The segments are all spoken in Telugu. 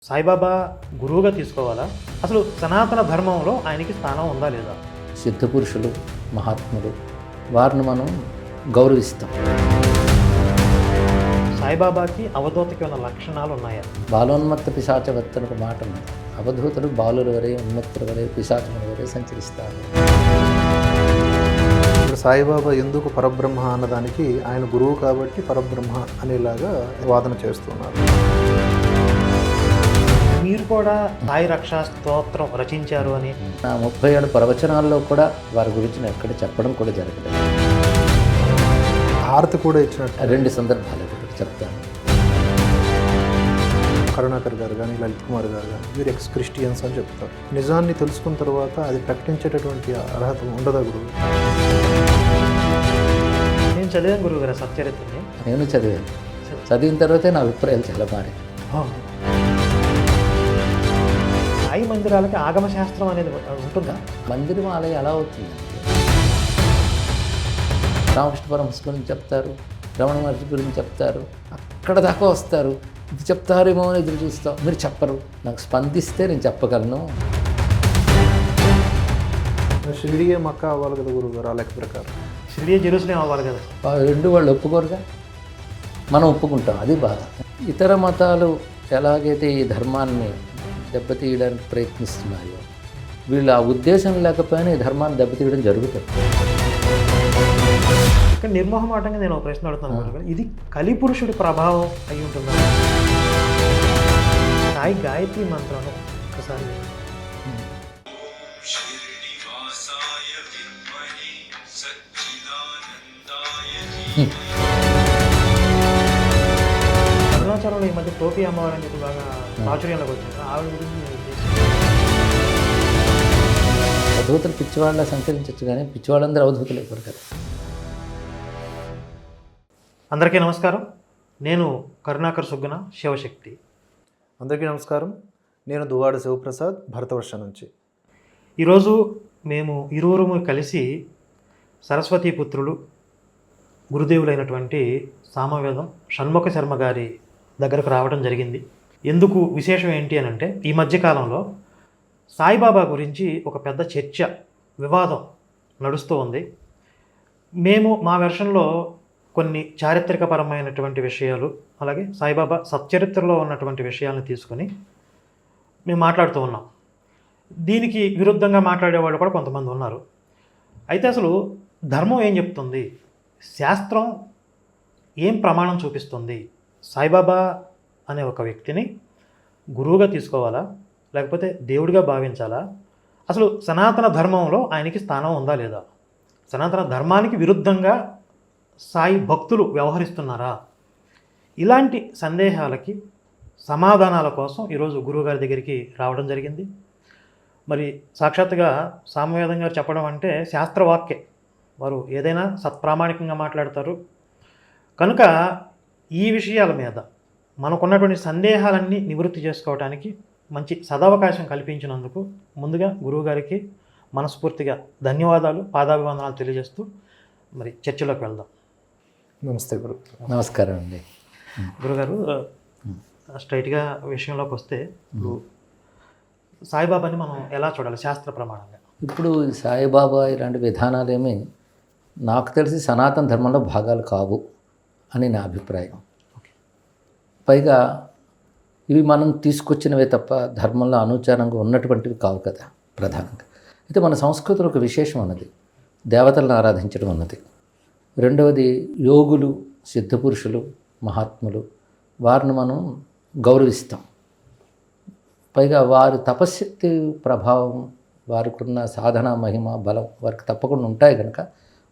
సాయిబాబా గురువుగా తీసుకోవాలా? అసలు సనాతన ధర్మంలో ఆయనకి స్థానం ఉందా లేదా? సిద్ధపురుషులు, మహాత్ములు, వారిని మనం గౌరవిస్తాం. సాయిబాబాకి అవధూతకి ఉన్న లక్షణాలు ఉన్నాయా? బాలోన్మత్త పిశాచవర్తనకు మాట ఉంది. అవధూతలు బాలుల వరే, ఉన్మత్తుల వరే, పిశాచముల వరే సంచరిస్తారు. ఇప్పుడు సాయిబాబా ఎందుకు పరబ్రహ్మ అన్నదానికి ఆయన గురువు కాబట్టి పరబ్రహ్మ అనేలాగా వాదన చేస్తున్నారు. మీరు కూడా సాయి రక్షా స్తోత్రం రచించారు అని నా 37 ప్రవచనాల్లో కూడా వారి గురించి నేను ఎక్కడ చెప్పడం కూడా జరగలేదు. హారతి కూడా ఇచ్చినట్టు 2 సందర్భాలు ఒకటి చెప్తాను. కరుణాకర్ గారు కానీ లలిత్ కుమార్ గారు కానీ వీరు ఎక్స్ క్రిస్టియన్స్ అని చెప్తారు. నిజాన్ని తెలుసుకున్న తర్వాత అది ప్రకటించేటటువంటి అర్హత ఉండదా గురువు? నేను చదివాను గురువుగారు సచ్చరిత్రని. నేను చదివాను. చదివిన తర్వాతే నా అభిప్రాయాలు చాలా మారాయి. సాయి మందిరాలకి ఆగమ శాస్త్రం అనేది ఉంటుందా? మందిరం ఆలయం ఎలా అవుతుందండి? రామకృష్ణ పరమహంస గురించి చెప్తారు, రమణ మహర్షి గురించి చెప్తారు, అక్కడ దాకా వస్తారు. ఇది చెప్తారేమో అని ఎదురు చూస్తాం, మీరు చెప్పరు. నాకు స్పందిస్తే నేను చెప్పగలను. షిరిడియే మక్కా అవ్వాలి కదా గురువు గారు ఆ లెక్క ప్రకారం? షిరిడి జెరూసలేం అవ్వాలి కదా. రెండు వాళ్ళు ఒప్పుకోరుగా, మనం ఒప్పుకుంటాం. అది బాధ. ఇతర మతాలు ఎలాగైతే ఈ ధర్మాన్ని దెబ్బతీయడానికి ప్రయత్నిస్తున్నాయో, వీళ్ళు ఆ ఉద్దేశం లేకపోయినా ఈ ధర్మాన్ని దెబ్బతీయడం జరుగుతుంది. ఇక్కడ నిర్మోహమాటంగా నేను ఒక ప్రశ్న అడుగుతాను గురువుగారు. ఇది కలిపురుషుడి ప్రభావం అయి ఉంటుందా? సాయి గాయత్రి మంత్రం ఒకసారి అరుణాచలంలో ఈ మధ్య టోపీ అమ్మవారు అని చెప్పి బాగా ప్రాచుర్యంలోకి వచ్చింది. ఆవిడ గురించి నేను అవధూతలు పిచ్చివాళ్ళ సంచరించవచ్చు, కానీ పిచ్చివాళ్ళందరూ అవధూతలు అయిపోరు కదా. అందరికీ నమస్కారం. నేను కరుణాకర్ సుగ్గన, శివశక్తి. అందరికీ నమస్కారం. నేను దువ్వాడ శివప్రసాద్, భరతవర్ష నుంచి. ఈరోజు మేము ఇరువురు కలిసి సరస్వతీ పుత్రులు గురుదేవులైనటువంటి సామవేదం షణ్ముఖ శర్మ గారి దగ్గరకు రావడం జరిగింది. ఎందుకు విశేషం ఏంటి అని అంటే, ఈ మధ్యకాలంలో సాయిబాబా గురించి ఒక పెద్ద చర్చ, వివాదం నడుస్తూ ఉంది. మేము మా వెర్షన్లో కొన్ని చారిత్రకపరమైనటువంటి విషయాలు, అలాగే సాయిబాబా సచ్చరిత్రలో ఉన్నటువంటి విషయాలను తీసుకొని మేము మాట్లాడుతూ ఉన్నాం. దీనికి విరుద్ధంగా మాట్లాడేవాళ్ళు కూడా కొంతమంది ఉన్నారు. అయితే అసలు ధర్మం ఏం చెప్తుంది, శాస్త్రం ఏం ప్రమాణం చూపిస్తుంది? సాయిబాబా అనే ఒక వ్యక్తిని గురువుగా తీసుకోవాలా, లేకపోతే దేవుడిగా భావించాలా? అసలు సనాతన ధర్మంలో ఆయనకి స్థానం ఉందా లేదా? సనాతన ధర్మానికి విరుద్ధంగా సాయి భక్తులు వ్యవహరిస్తున్నారా? ఇలాంటి సందేహాలకి సమాధానాల కోసం ఈరోజు గురువుగారి దగ్గరికి రావడం జరిగింది. మరి సాక్షాత్తుగా సామవేదం గారు చెప్పడం అంటే శాస్త్రవాక్యే, వారు ఏదైనా సత్ప్రామాణికంగా మాట్లాడతారు. కనుక ఈ విషయాల మీద మనకున్నటువంటి సందేహాలన్నీ నివృత్తి చేసుకోవడానికి మంచి సదవకాశం కల్పించినందుకు ముందుగా గురువుగారికి మనస్ఫూర్తిగా ధన్యవాదాలు, పాదాభివందనాలు తెలియజేస్తూ మరి చర్చలోకి వెళ్దాం. నమస్తే గురు. నమస్కారం అండి. గురుగారు, స్ట్రైట్గా విషయంలోకి వస్తే, ఇప్పుడు సాయిబాబాని మనం ఎలా చూడాలి శాస్త్ర ప్రమాణంగా? ఇప్పుడు సాయిబాబా ఇలాంటి విధానాలేమీ నాకు తెలిసి సనాతన ధర్మంలో భాగాలు కావు అని నా అభిప్రాయం. పైగా ఇవి మనం తీసుకొచ్చినవే తప్ప ధర్మంలో అనుచారంగా ఉన్నటువంటివి కావు కదా ప్రధానంగా. అయితే మన సంస్కృతిలో ఒక విశేషం అన్నది దేవతలను ఆరాధించడం అన్నది. రెండవది యోగులు, సిద్ధపురుషులు, మహాత్ములు, వారిని మనం గౌరవిస్తాం. పైగా వారి తపశ్శక్తి ప్రభావం, వారికి ఉన్న సాధన మహిమ బలం వారికి తప్పకుండా ఉంటాయి కనుక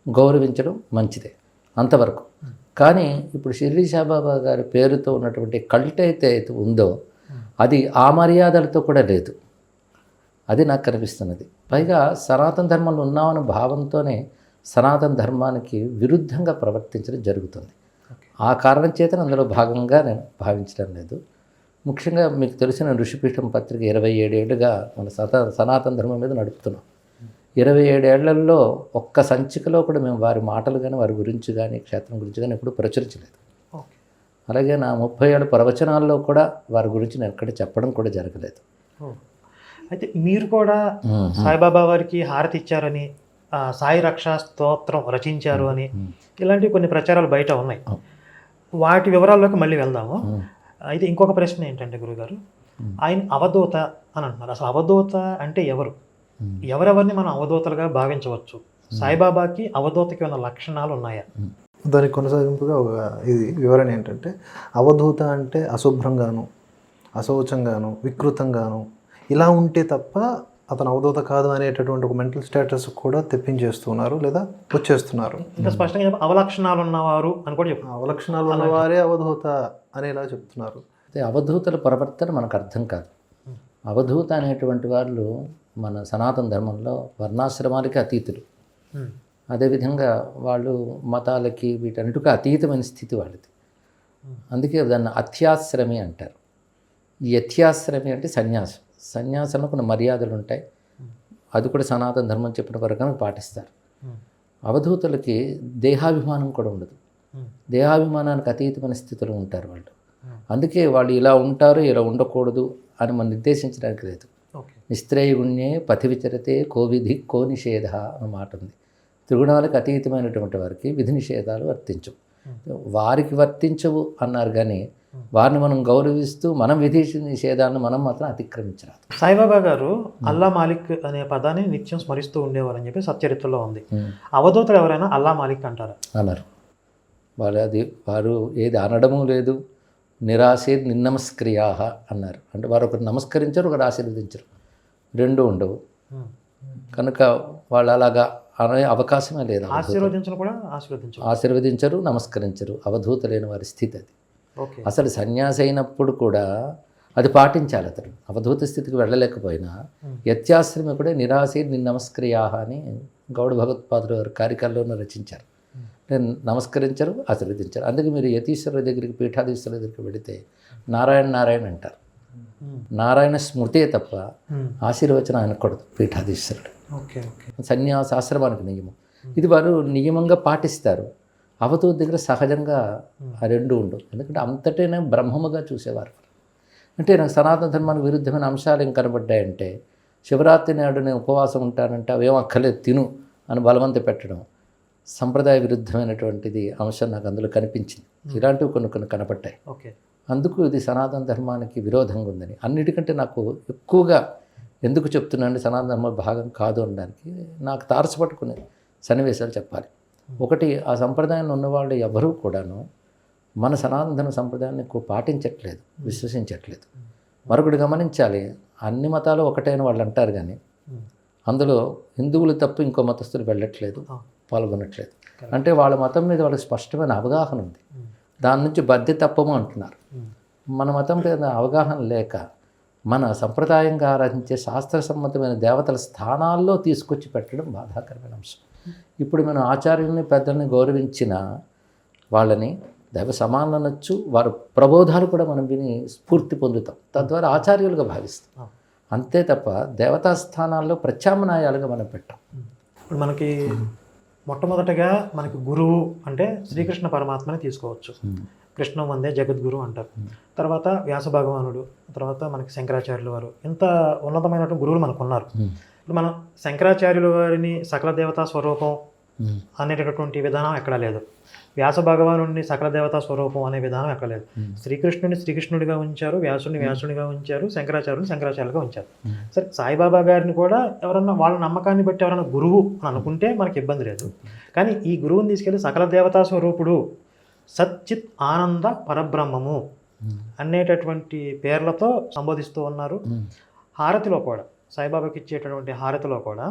గౌరవించడం మంచిదే అంతవరకు. కానీ ఇప్పుడు షిరిడి సాయిబాబా గారి పేరుతో ఉన్నటువంటి కల్ట్ అయితే ఉందో అది ఆ మర్యాదలతో కూడా లేదు. అది నాకు కనిపిస్తున్నది. పైగా సనాతన ధర్మంలో ఉన్నామన్న భావంతోనే సనాతన ధర్మానికి విరుద్ధంగా ప్రవర్తించడం జరుగుతుంది. ఆ కారణం చేత అందులో భాగంగా నేను భావించడం లేదు. ముఖ్యంగా మీకు తెలిసిన ఋషిపీఠం పత్రిక 27 ఏళ్ళుగా మన సనాతన ధర్మం మీద నడుపుతున్నాం. 27 ఏళ్లలో ఒక్క సంచికలో కూడా మేము వారి మాటలు కానీ వారి గురించి కానీ క్షేత్రం గురించి కానీ ఎప్పుడు ప్రచురించలేదు. అలాగే నా 37 ప్రవచనాల్లో కూడా వారి గురించి నేను ఎక్కడ చెప్పడం కూడా జరగలేదు. అయితే మీరు కూడా సాయిబాబా వారికి హారతి ఇచ్చారని, సాయి రక్షా స్తోత్రం రచించారు అని ఇలాంటివి కొన్ని ప్రచారాలు బయట ఉన్నాయి. వాటి వివరాల్లోకి మళ్ళీ వెళ్దాము. అయితే ఇంకొక ప్రశ్న ఏంటంటే గురుగారు, ఆయన అవధూత అని అంటున్నారు. అసలు అవధూత అంటే ఎవరు? ఎవరెవరిని మనం అవధూతలుగా భావించవచ్చు? సాయిబాబాకి అవధూతకి ఉన్న లక్షణాలు ఉన్నాయా? దానికి కొనసాగింపుగా ఇది వివరణ ఏంటంటే, అవధూత అంటే అశుభ్రంగాను, అశౌచంగాను, వికృతంగాను ఇలా ఉంటే తప్ప అతను అవధూత కాదు అనేటటువంటి ఒక మెంటల్ స్టేటస్ కూడా తెప్పించేస్తున్నారు లేదా వచ్చేస్తున్నారు. ఇంకా స్పష్టంగా అవలక్షణాలు ఉన్నవారు అని కూడా చెప్తున్నారు. అవలక్షణాలు ఉన్నవారే అవధూత అనేలా చెప్తున్నారు. అయితే అవధూతల ప్రవర్తన మనకు అర్థం కాదు. అవధూత అనేటువంటి వాళ్ళు మన సనాతన ధర్మంలో వర్ణాశ్రమాలకి అతీతులు. అదేవిధంగా వాళ్ళు మతాలకి వీటన్నిటికీ అతీతమైన స్థితి వాళ్ళది. అందుకే దాన్ని అత్యాశ్రమి అంటారు. ఈ అత్యాశ్రమి అంటే సన్యాసం. సన్యాసంలో కొన్ని మర్యాదలు ఉంటాయి. అది కూడా సనాతన ధర్మం చెప్పిన ప్రకారం పాటిస్తారు. అవధూతులకి దేహాభిమానం కూడా ఉండదు. దేహాభిమానానికి అతీతమైన స్థితిలో ఉంటారు వాళ్ళు. అందుకే వాళ్ళు ఇలా ఉంటారు, ఇలా ఉండకూడదు అని మనం నిర్దేశించడానికి లేదు. నిస్త్రేయగుణ్యే పథి విచరతే కో విధి కో నిషేధ అన్న మాట ఉంది. త్రిగుణాలకు అతీతమైనటువంటి వారికి విధి నిషేధాలు వర్తించవు. వారికి వర్తించవు అన్నారు కానీ వారిని మనం గౌరవిస్తూ మనం విధి నిషేధాలను మనం మాత్రం అతిక్రమించరాదు. సాయిబాబా గారు అల్లా మాలిక్ అనే పదాన్ని నిత్యం స్మరిస్తూ ఉండేవారని చెప్పి సచ్చరిత్రలో ఉంది. అవధూతలు ఎవరైనా అల్లా మాలిక్ అంటారా? అన్నారు. వారు ఏది అనడము లేదు. నిరాశే నిన్నమస్క్రియా అన్నారు. అంటే వారు ఒకరు నమస్కరించరు, ఒకరు ఆశీర్వదించరు, రెండు ఉండవు. కనుక వాళ్ళు అలాగా అనే అవకాశమే లేదు. ఆశీర్వదించరు, నమస్కరించరు. అవధూతలేని వారి స్థితి అది. అసలు సన్యాసి అయినప్పుడు కూడా అది పాటించాలి. అతను అవధూత స్థితికి వెళ్ళలేకపోయినా యత్యాశ్రమి కూడా నిరాశే నిన్నమస్క్రియా అని గౌడ భగవత్పాదులు వారు కార్యకాలంలో రచించారు. నమస్కరించరు, ఆశీర్వదించారు. అందుకే మీరు యతీశ్వరుల దగ్గరికి, పీఠాధీశ్వరుల దగ్గరికి వెళితే నారాయణ నారాయణ అంటారు. నారాయణ స్మృతే తప్ప ఆశీర్వచనం అనకూడదు పీఠాధీశ్వరుడు. సన్యాసాశ్రమానికి నియమం ఇది వారు నియమంగా పాటిస్తారు. అవధూత దగ్గర సహజంగా ఆ రెండు ఉండవు. ఎందుకంటే అంతటేనే బ్రహ్మముగా చూసేవారు. అంటే నాకు సనాతన ధర్మానికి విరుద్ధమైన అంశాలు ఏం కనబడ్డాయంటే, శివరాత్రి నాడు నేను ఉపవాసం ఉంటానంటే అవేం అక్కర్లేదు తిను అని బలవంత పెట్టడం సంప్రదాయ విరుద్ధమైనటువంటిది అంశం నాకు అందులో కనిపించింది. ఇలాంటివి కొన్ని కనపడ్డాయి. అందుకు ఇది సనాతన ధర్మానికి విరోధంగా ఉందని. అన్నిటికంటే నాకు ఎక్కువగా ఎందుకు చెప్తున్నానంటే సనాతన ధర్మం భాగం కాదు అనడానికి నాకు తారసపట్టుకునే సన్నివేశాలు చెప్పాలి. ఒకటి, ఆ సంప్రదాయంలో ఉన్నవాళ్ళు ఎవరూ కూడాను మన సనాతన ధర్మ సంప్రదాయాన్ని ఎక్కువ పాటించట్లేదు, విశ్వసించట్లేదు. మరొకటి గమనించాలి, అన్ని మతాలు ఒకటైన వాళ్ళు అంటారు కానీ అందులో హిందువులు తప్ప ఇంకో మతస్థులు వెళ్ళట్లేదు, పాల్గొనట్లేదు. అంటే వాళ్ళ మతం మీద వాళ్ళకి స్పష్టమైన అవగాహన ఉంది. దాని నుంచి బద్దె తప్పము అంటున్నారు. మన మతం మీద అవగాహన లేక మన సంప్రదాయంగా ఆరాధించే శాస్త్ర సమ్మతమైన దేవతల స్థానాల్లో తీసుకొచ్చి పెట్టడం బాధాకరమైన అంశం. ఇప్పుడు మనం ఆచార్యుల్ని పెద్దల్ని గౌరవించిన వాళ్ళని దైవ సమానం అనొచ్చు. వారి ప్రబోధాలు కూడా మనం విని స్ఫూర్తి పొందుతాం, తద్వారా ఆచార్యులుగా భావిస్తాం. అంతే తప్ప దేవతా స్థానాల్లో ప్రత్యామ్నాయాలుగా మనం పెట్టాం. ఇప్పుడు మనకి మొట్టమొదటగా మనకి గురువు అంటే శ్రీకృష్ణ పరమాత్మని తీసుకోవచ్చు. కృష్ణం వందే జగద్గురు అంటారు. తర్వాత వ్యాస భగవానుడు, తర్వాత మనకి శంకరాచార్యుల వారు, ఇంత ఉన్నతమైనటువంటి గురువులు మనకు ఉన్నారు. ఇప్పుడు మనం శంకరాచార్యుల వారిని సకల దేవతా స్వరూపం అనేటటువంటి విధానం ఎక్కడా లేదు. వ్యాస భగవానుడిని సకల దేవతా స్వరూపం అనే విధానం ఎక్కడ లేదు. శ్రీకృష్ణుని శ్రీకృష్ణుడిగా ఉంచారు, వ్యాసుడిని వ్యాసుడిగా ఉంచారు, శంకరాచార్యుని శంకరాచార్యులుగా ఉంచారు. సరే, సాయిబాబా గారిని కూడా ఎవరన్నా వాళ్ళ నమ్మకాన్ని బట్టి ఎవరైనా గురువు అని అనుకుంటే మనకి ఇబ్బంది లేదు. కానీ ఈ గురువుని తీసుకెళ్ళి సకల దేవతా స్వరూపుడు, సచ్చిత్ ఆనంద పరబ్రహ్మము అనేటటువంటి పేర్లతో సంబోధిస్తూ ఉన్నారు. హారతిలో కూడా, సాయిబాబాకి ఇచ్చేటటువంటి హారతిలో కూడా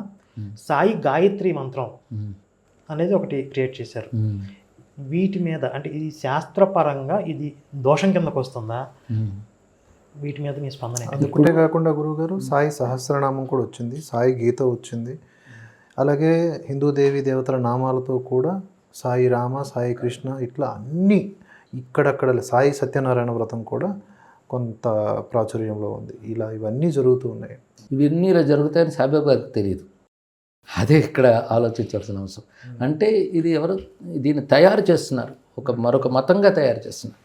సాయి గాయత్రి మంత్రం అనేది ఒకటి క్రియేట్ చేశారు. వీటి మీద అంటే ఇది శాస్త్రపరంగా ఇది దోషం కిందకు వస్తుందా? వీటి మీద మీ స్పందన? అందుకుంటే కాకుండా గురువుగారు సాయి సహస్రనామం కూడా వచ్చింది, సాయి గీత వచ్చింది. అలాగే హిందూ దేవి దేవతల నామాలతో కూడా సాయి రామ, సాయి కృష్ణ ఇట్లా అన్నీ ఇక్కడక్కడ, సాయి సత్యనారాయణ వ్రతం కూడా కొంత ప్రాచుర్యంలో ఉంది. ఇవన్నీ జరుగుతూ ఉన్నాయి. ఇవన్నీ ఇలా జరుగుతాయని సాయిబాబా గారికి తెలియదు. అదే ఇక్కడ ఆలోచించాల్సిన అంశం. అంటే ఇది ఎవరు దీన్ని తయారు చేస్తున్నారు, మరొక మతంగా తయారు చేస్తున్నారు.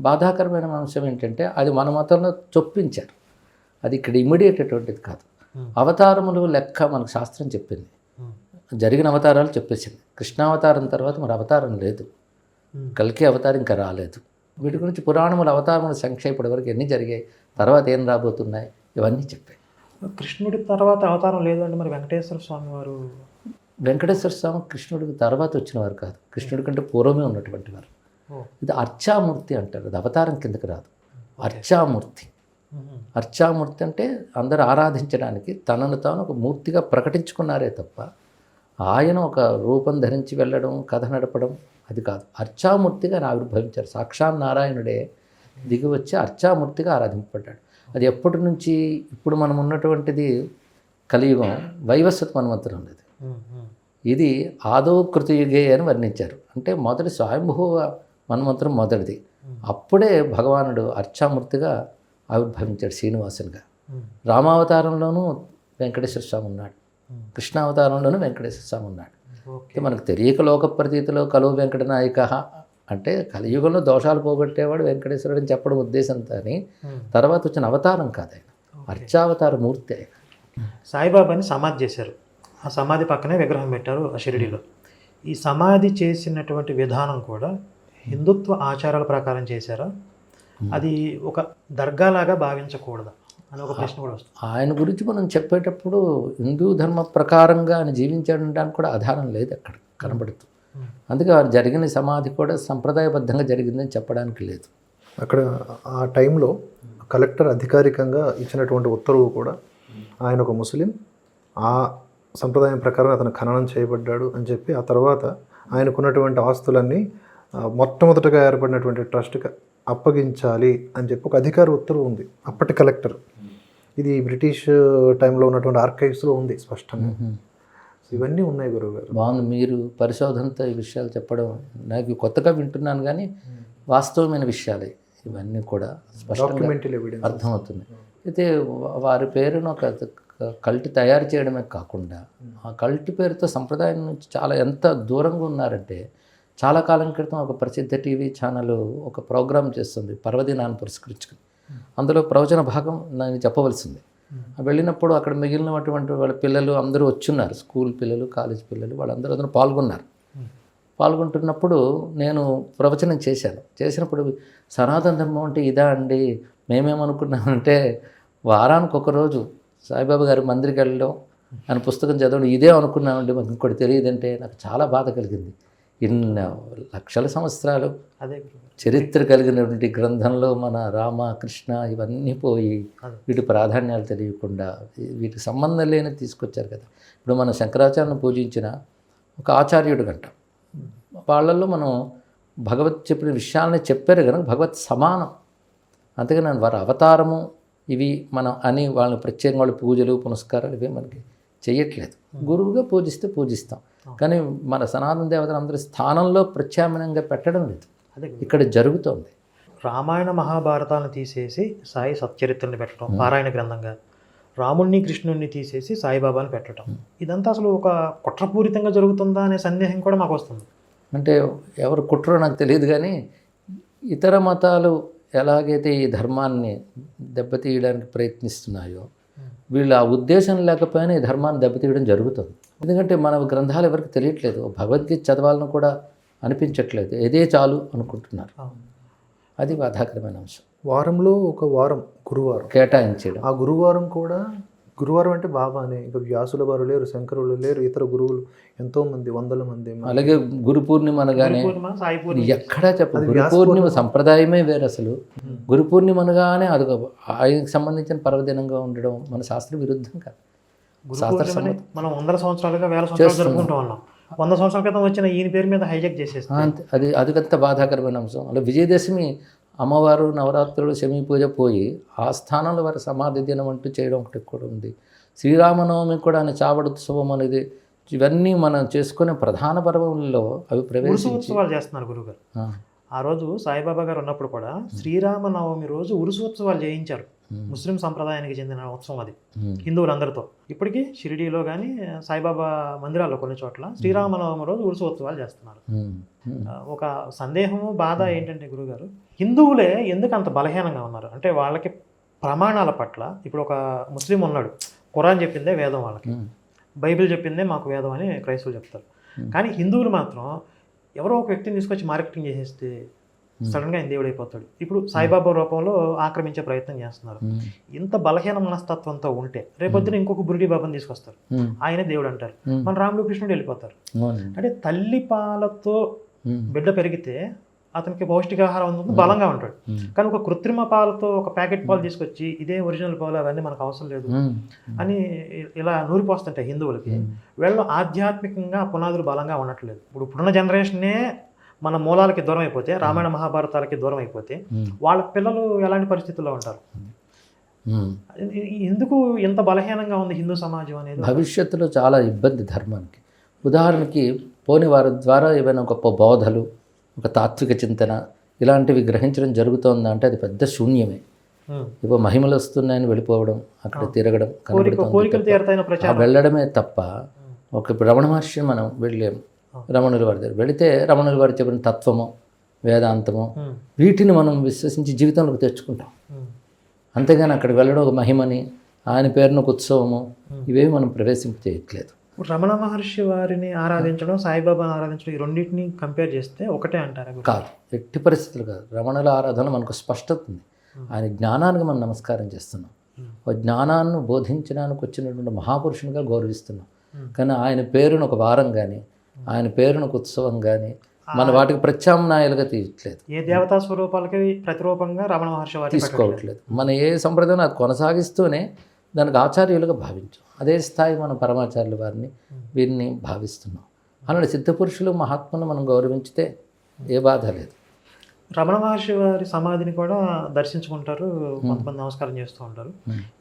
బాధాకరమైన అంశం ఏంటంటే అది మన మతంలో చొప్పించారు. అది ఇక్కడ ఇమ్మీడియట్ అటువంటిది కాదు. అవతారములు లెక్క మనకు శాస్త్రం చెప్పింది, జరిగిన అవతారాలు చెప్పేసింది. కృష్ణావతారం తర్వాత మరి అవతారం లేదు, కల్కి అవతారం ఇంకా రాలేదు. వీటి గురించి పురాణములు అవతారముల సంఖ్య ఇప్పటివరకు ఎన్ని జరిగాయి, తర్వాత ఏం రాబోతున్నాయి, ఇవన్నీ చెప్పాయి. కృష్ణుడి తర్వాత అవతారం లేదు అంటే మరి వెంకటేశ్వర స్వామి వారు? వెంకటేశ్వర స్వామి కృష్ణుడికి తర్వాత వచ్చిన వారు కాదు, కృష్ణుడి కంటే పూర్వమే ఉన్నటువంటి వారు. ఇది అర్చామూర్తి అంటారు, అది అవతారం కిందకి రాదు. అర్చామూర్తి, అర్చామూర్తి అంటే అందరూ ఆరాధించడానికి తనను తాను ఒక మూర్తిగా ప్రకటించుకున్నారే తప్ప ఆయన ఒక రూపం ధరించి వెళ్ళడం, కథ నడపడం అది కాదు. అర్చామూర్తిగా ఆవిర్భవించారు. సాక్షాత్ నారాయణుడే దిగి వచ్చి అర్చామూర్తిగా ఆరాధింపబడ్డాడు. అది ఎప్పటి నుంచి, ఇప్పుడు మనం ఉన్నటువంటిది కలియుగం, వైవస్వత మన్వంతరం ఉండేది. ఇది ఆదో కృతయుగే అని వర్ణించారు. అంటే మొదటి స్వయంభువ మన్వంతరం మొదటిది. అప్పుడే భగవానుడు అర్చామూర్తిగా ఆవిర్భవించాడు శ్రీనివాసునిగా. రామావతారంలోనూ వెంకటేశ్వర స్వామి ఉన్నాడు, కృష్ణావతారంలోనూ వెంకటేశ్వర స్వామి ఉన్నాడు. మనకు తెలియక లోక ప్రతీతిలో కలువు వెంకటనాయక అంటే కలియుగంలో దోషాలు పోగొట్టేవాడు వెంకటేశ్వరుడు అని చెప్పడం ఉద్దేశంతో, అని తర్వాత వచ్చిన అవతారం కాదు ఆయన, అర్చావతార మూర్తి ఆయన. సాయిబాబాని సమాధి చేశారు, ఆ సమాధి పక్కనే విగ్రహం పెట్టారు ఆ షిరిడీలో. ఈ సమాధి చేసినటువంటి విధానం కూడా హిందుత్వ ఆచారాల ప్రకారం చేశారా, అది ఒక దర్గాలాగా భావించకూడదా అని ఒక ప్రశ్న కూడా వస్తుంది. ఆయన గురించి మనం చెప్పేటప్పుడు హిందూ ధర్మ ప్రకారంగా ఆయన జీవించడానికి కూడా ఆధారం లేదు అక్కడ కనబడుతుంది. అందుకే వారు జరిగిన సమాధి కూడా సంప్రదాయబద్ధంగా జరిగిందని చెప్పడానికి లేదు. అక్కడ ఆ టైంలో కలెక్టర్ అధికారికంగా ఇచ్చినటువంటి ఉత్తర్వు కూడా ఆయన ఒక ముస్లిం, ఆ సంప్రదాయం ప్రకారం అతను ఖననం చేయబడ్డాడు అని చెప్పి, ఆ తర్వాత ఆయనకున్నటువంటి ఆస్తులన్నీ మొట్టమొదటగా ఏర్పడినటువంటి ట్రస్ట్కి అప్పగించాలి అని చెప్పి ఒక అధికార ఉత్తర్వు ఉంది అప్పటి కలెక్టర్. ఇది బ్రిటిష్ టైంలో ఉన్నటువంటి ఆర్కైవ్స్లో ఉంది స్పష్టంగా. ఇవన్నీ ఉన్నాయి గురువుగారు. బాగుంది మీరు పరిశోధనతో ఈ విషయాలు చెప్పడం, నాకు కొత్తగా వింటున్నాను కానీ వాస్తవమైన విషయాలే ఇవన్నీ కూడా స్పష్టంగా అర్థమవుతుంది. అయితే వారి పేరును ఒక కల్ట్ తయారు చేయడమే కాకుండా ఆ కల్ట్ పేరుతో సంప్రదాయం నుంచి చాలా ఎంత దూరంగా ఉన్నారంటే, చాలా కాలం క్రితం ఒక ప్రసిద్ధ టీవీ ఛానల్ ఒక ప్రోగ్రాం చేస్తుంది పర్వదినాన్ని పురస్కరించుకుని. అందులో ప్రవచన భాగం నేను చెప్పవలసింది. వెళ్ళినప్పుడు అక్కడ మిగిలినటువంటి వాళ్ళ పిల్లలు అందరూ వచ్చున్నారు, స్కూల్ పిల్లలు, కాలేజ్ పిల్లలు, వాళ్ళందరూ అందులో పాల్గొన్నారు. పాల్గొంటున్నప్పుడు నేను ప్రవచనం చేసినప్పుడు సనాతన ధర్మం అంటే ఇదా అండి, మేమేమనుకున్నామంటే వారానికి ఒకరోజు సాయిబాబా గారి మందిరికి వెళ్ళడం, ఆయన పుస్తకం చదవడం ఇదే అనుకున్నామండి, మాకు ఇంకోటి తెలియదంటే నాకు చాలా బాధ కలిగింది. ఇన్ని లక్షల సంవత్సరాలు అదే చరిత్ర కలిగినటువంటి గ్రంథంలో మన రామ కృష్ణ ఇవన్నీ పోయి వీటి ప్రాధాన్యాలు తెలియకుండా వీటికి సంబంధం లేని తీసుకొచ్చారు కదా. ఇప్పుడు మనం శంకరాచార్యను పూజించిన ఒక ఆచార్యుడు గంట, వాళ్ళల్లో మనం భగవత్ చెప్పిన విషయాలని చెప్పారు కనుక భగవత్ సమానం. అంతేగాని వారి అవతారము ఇవి మనం అని వాళ్ళని ప్రత్యేకంగా వాళ్ళు పూజలు పునస్కారాలు ఇవే మనకి చేయట్లేదు. గురువుగా పూజిస్తే పూజిస్తాం, కానీ మన సనాతన దేవతలు అందరి స్థానంలో ప్రత్యామ్నాయంగా పెట్టడం లేదు. అదే ఇక్కడ జరుగుతోంది. రామాయణ మహాభారతాలను తీసేసి సాయి సచ్చరిత్రని పెట్టడం పారాయణ గ్రంథంగా, రాముణ్ణి కృష్ణుణ్ణి తీసేసి సాయిబాబాని పెట్టడం, ఇదంతా అసలు ఒక కుట్రపూరితంగా జరుగుతుందా అనే సందేహం కూడా మాకు వస్తుంది. అంటే ఎవరు కుట్రో నాకు తెలియదు, కానీ ఇతర మతాలు ఎలాగైతే ఈ ధర్మాన్ని దెబ్బతీయడానికి ప్రయత్నిస్తున్నాయో, వీళ్ళు ఆ ఉద్దేశం లేకపోయినా ఈ ధర్మాన్ని దెబ్బతీయడం జరుగుతుంది. ఎందుకంటే మన గ్రంథాలు ఎవరికి తెలియట్లేదు, భగవద్గీత చదవాలని కూడా అనిపించట్లేదు, ఇదే చాలు అనుకుంటున్నారు. అది బాధాకరమైన అంశం. వారంలో ఒక వారం గురువారం కేటాయించడం, ఆ గురువారం కూడా గురువారం అంటే బాబానే, ఇంకా వ్యాసుల వారు లేరు, శంకరులు లేరు, ఇతర గురువులు ఎంతోమంది, వందల మంది. అలాగే గురు పూర్ణిమ అనగానే సాయి పూర్ణిమ ఎక్కడా చెప్పదు, గురు పూర్ణిమ సంప్రదాయమే వేరు. అసలు గురు పూర్ణిమ అనగానే అది ఆయనకు సంబంధించిన పర్వదినంగా ఉండడం మన శాస్త్ర విరుద్ధం కాదు. మనం 100 సంవత్సరాలుగా 1000 సంవత్సరాలు జరుపుకుంటూ ఉన్నాం. 100 సంవత్సరాల క్రితం వచ్చిన ఈయన పేరు మీద హైజాక్ చేసేస్తాం. అది అంత బాధాకరమైన అంశం. అలా విజయదశమి అమ్మవారు నవరాత్రులు శమీ పూజ పోయి ఆ స్థానంలో వారి సమాధి దినం అంటూ చేయడం ఒకటి కూడా ఉంది. శ్రీరామనవమి కూడా ఆయన చావడోత్సవం అనేది, ఇవన్నీ మనం చేసుకునే ప్రధాన పర్వంలో అవి ఉత్సవాలు చేస్తున్నారు గురుగారు. ఆ రోజు సాయిబాబా గారు ఉన్నప్పుడు కూడా శ్రీరామనవమి రోజు ఉరుసు ఉత్సవాలు చేయించారు. ముస్లిం సంప్రదాయానికి చెందిన ఉత్సవం అది హిందువులందరితో. ఇప్పటికీ షిరిడీలో కానీ సాయిబాబా మందిరాల్లో కొన్ని చోట్ల శ్రీరామనవమి రోజు ఉత్సవాలు చేస్తున్నారు. ఒక సందేహము బాధ ఏంటంటే గురుగారు, హిందువులే ఎందుకు అంత బలహీనంగా ఉన్నారు అంటే వాళ్ళకి ప్రమాణాల పట్ల, ఇప్పుడు ఒక ముస్లిం ఉన్నాడు, ఖురాన్ చెప్పిందే వేదం వాళ్ళకి, బైబిల్ చెప్పిందే మాకు వేదం అని క్రైస్తవులు చెప్తారు. కానీ హిందువులు మాత్రం ఎవరో ఒక వ్యక్తిని తీసుకొచ్చి మార్కెటింగ్ చేసేస్తే సడన్గా ఆయన దేవుడు అయిపోతాడు. ఇప్పుడు సాయిబాబా రూపంలో ఆక్రమించే ప్రయత్నం చేస్తున్నారు. ఇంత బలహీన మనస్తత్వంతో ఉంటే రేపొద్దున ఇంకొక బురిడి బాబాని తీసుకొస్తారు, ఆయనే దేవుడు అంటారు, మన రాముడు కృష్ణుడు వెళ్ళిపోతారు. అంటే తల్లి పాలతో బిడ్డ పెరిగితే అతనికి పౌష్టికాహారం ఉంటుంది, బలంగా ఉంటాడు. కానీ ఒక కృత్రిమ పాలతో ఒక ప్యాకెట్ పాలు తీసుకొచ్చి ఇదే ఒరిజినల్ పాలు అవన్నీ మనకు అవసరం లేదు అని ఇలా నూరిపోస్తుంటాయి హిందువులకి. వీళ్ళు ఆధ్యాత్మికంగా పునాదులు బలంగా ఉండట్లేదు. ఇప్పుడున్న జనరేషనే మన మూలాలకి దూరం అయిపోతే, రామాయణ మహాభారతాలకి దూరం అయిపోతే వాళ్ళ పిల్లలు ఎలాంటి పరిస్థితుల్లో ఉంటారు? ఎందుకు ఇంత బలహీనంగా ఉంది హిందూ సమాజం అనేది? భవిష్యత్తులో చాలా ఇబ్బంది ధర్మానికి. ఉదాహరణకి పోని వారి ద్వారా ఏమైనా గొప్ప బోధలు, ఒక తాత్విక చింతన ఇలాంటివి గ్రహించడం జరుగుతోందా అంటే అది పెద్ద శూన్యమే. ఇప్పుడు మహిమలు వస్తున్నాయని వెళ్ళిపోవడం, అక్కడ తిరగడం వెళ్ళడమే తప్ప ఇప్పుడు రమణ మహర్షి మనం వెళ్ళాము, రమణుల వారి దగ్గర వెళితే రమణుల వారు చెప్పిన తత్వము, వేదాంతము వీటిని మనం విశ్వసించి జీవితంలోకి తెచ్చుకుంటాం. అంతేగాని అక్కడికి వెళ్ళడం ఒక మహిమని, ఆయన పేరున ఒక ఉత్సవము, ఇవేవి మనం ప్రవేశింపచేయట్లేదు. రమణ మహర్షి వారిని ఆరాధించడం, సాయిబాబాను ఆరాధించడం, ఈ రెండింటిని కంపేర్ చేస్తే ఒకటే అంటారా? కాదు, ఎట్టి పరిస్థితులు కాదు. రమణుల ఆరాధనలో మనకు స్పష్టత ఉంది. ఆయన జ్ఞానానికి మనం నమస్కారం చేస్తున్నాం, ఆ జ్ఞానాన్ని బోధించడానికి వచ్చినటువంటి మహాపురుషునిగా గౌరవిస్తున్నాం. కానీ ఆయన పేరును ఒక వారం కానీ, ఆయన పేరును ఒక ఉత్సవం కానీ మన వాటికి ప్రత్యామ్నాయాలుగా తీయట్లేదు. ఏ దేవతా స్వరూపాలకి ప్రతిరూపంగా రమణ మహర్షి వారు తీసుకోవట్లేదు. మన ఏ సంప్రదాయం అది కొనసాగిస్తూనే దానికి ఆచార్యులుగా భావించాం. అదే స్థాయి మనం పరమాచార్యుల వారిని వీరిని భావిస్తున్నాం. అలాంటి సిద్ధపురుషులు మహాత్ములను మనం గౌరవించితే ఏ బాధ లేదు. రమణ మహర్షి వారి సమాధిని కూడా దర్శించుకుంటారు, కొంతమంది నమస్కారం చేస్తూ ఉంటారు.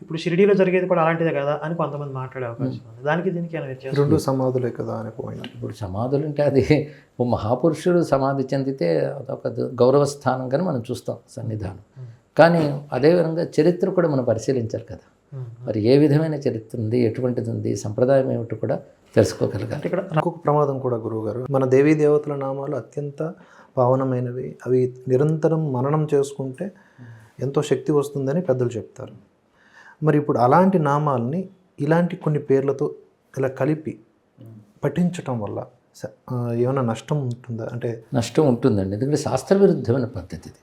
ఇప్పుడు షిరిడీలో జరిగేది కూడా అలాంటిదే కదా అని కొంతమంది మాట్లాడే అవకాశం ఉంది. దానికి దీనికి రెండు సమాధులే కదా అని పాయింట్. ఇప్పుడు సమాధులు అంటే అది ఓ మహాపురుషుడు సమాధి చెందితే అదొక గౌరవ స్థానంగానే మనం చూస్తాం సన్నిధానం. కానీ అదేవిధంగా చరిత్ర కూడా మనం పరిశీలించాలి కదా. మరి ఏ విధమైన చరిత్ర ఉంది, ఎటువంటిది ఉంది, సంప్రదాయం ఏమిటో కూడా తెలుసుకోగలగాలి. ఇక్కడ ఇంకొక ప్రమాదం కూడా గురువుగారు, మన దేవీ దేవతల నామాలు అత్యంత పావనమైనవి, అవి నిరంతరం మననం చేసుకుంటే ఎంతో శక్తి వస్తుందని పెద్దలు చెప్తారు. మరి ఇప్పుడు అలాంటి నామాల్ని ఇలాంటి కొన్ని పేర్లతో ఇలా కలిపి పఠించటం వల్ల ఏమైనా నష్టం ఉంటుందా? అంటే నష్టం ఉంటుందండి, ఎందుకంటే శాస్త్రవిరుద్ధమైన పద్ధతి ఇది.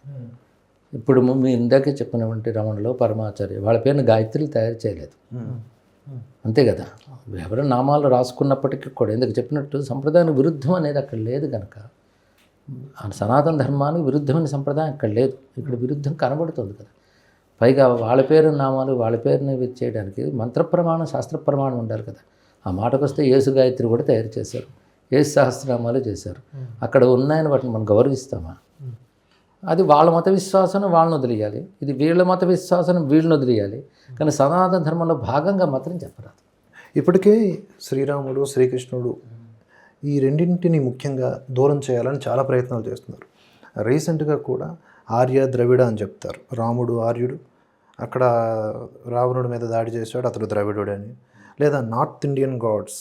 ఇప్పుడు మీ ఇందాకే చెప్పినటువంటి రమణలో పరమాచార్య వాళ్ళ పేరుని గాయత్రులు తయారు చేయలేదు, అంతే కదా. ఎవరు నామాలు రాసుకున్నప్పటికీ కూడా ఎందుకు చెప్పినట్టు సంప్రదాయానికి విరుద్ధం అనేది అక్కడ లేదు కనుక, సనాతన ధర్మానికి విరుద్ధమైన సంప్రదాయం అక్కడ లేదు. ఇక్కడ విరుద్ధం కనబడుతుంది కదా. పైగా వాళ్ళ పేరు నామాలు వాళ్ళ పేరుని చేయడానికి మంత్ర ప్రమాణం, శాస్త్ర ప్రమాణం ఉండాలి కదా. ఆ మాటకు వస్తే యేసు గాయత్రి కూడా తయారు చేశారు, యేసు సహస్రనామాలు చేశారు. అక్కడ ఉన్నాయని వాటిని మనం గౌరవిస్తామా? అది వాళ్ళ మత విశ్వాసం వాళ్ళని వదిలేయాలి, ఇది వీళ్ళ మత విశ్వాసం వీళ్ళని వదిలేయాలి. కానీ సనాతన ధర్మంలో భాగంగా మాత్రం చెప్పరాదు. ఇప్పటికే శ్రీరాముడు, శ్రీకృష్ణుడు ఈ రెండింటిని ముఖ్యంగా దూరం చేయాలని చాలా ప్రయత్నాలు చేస్తున్నారు. రీసెంట్గా కూడా ఆర్య ద్రవిడ అని చెప్తారు. రాముడు ఆర్యుడు, అక్కడ రావణుడి మీద దాడి చేశాడు, అతడు ద్రవిడుడు అని. లేదా నార్త్ ఇండియన్ గాడ్స్,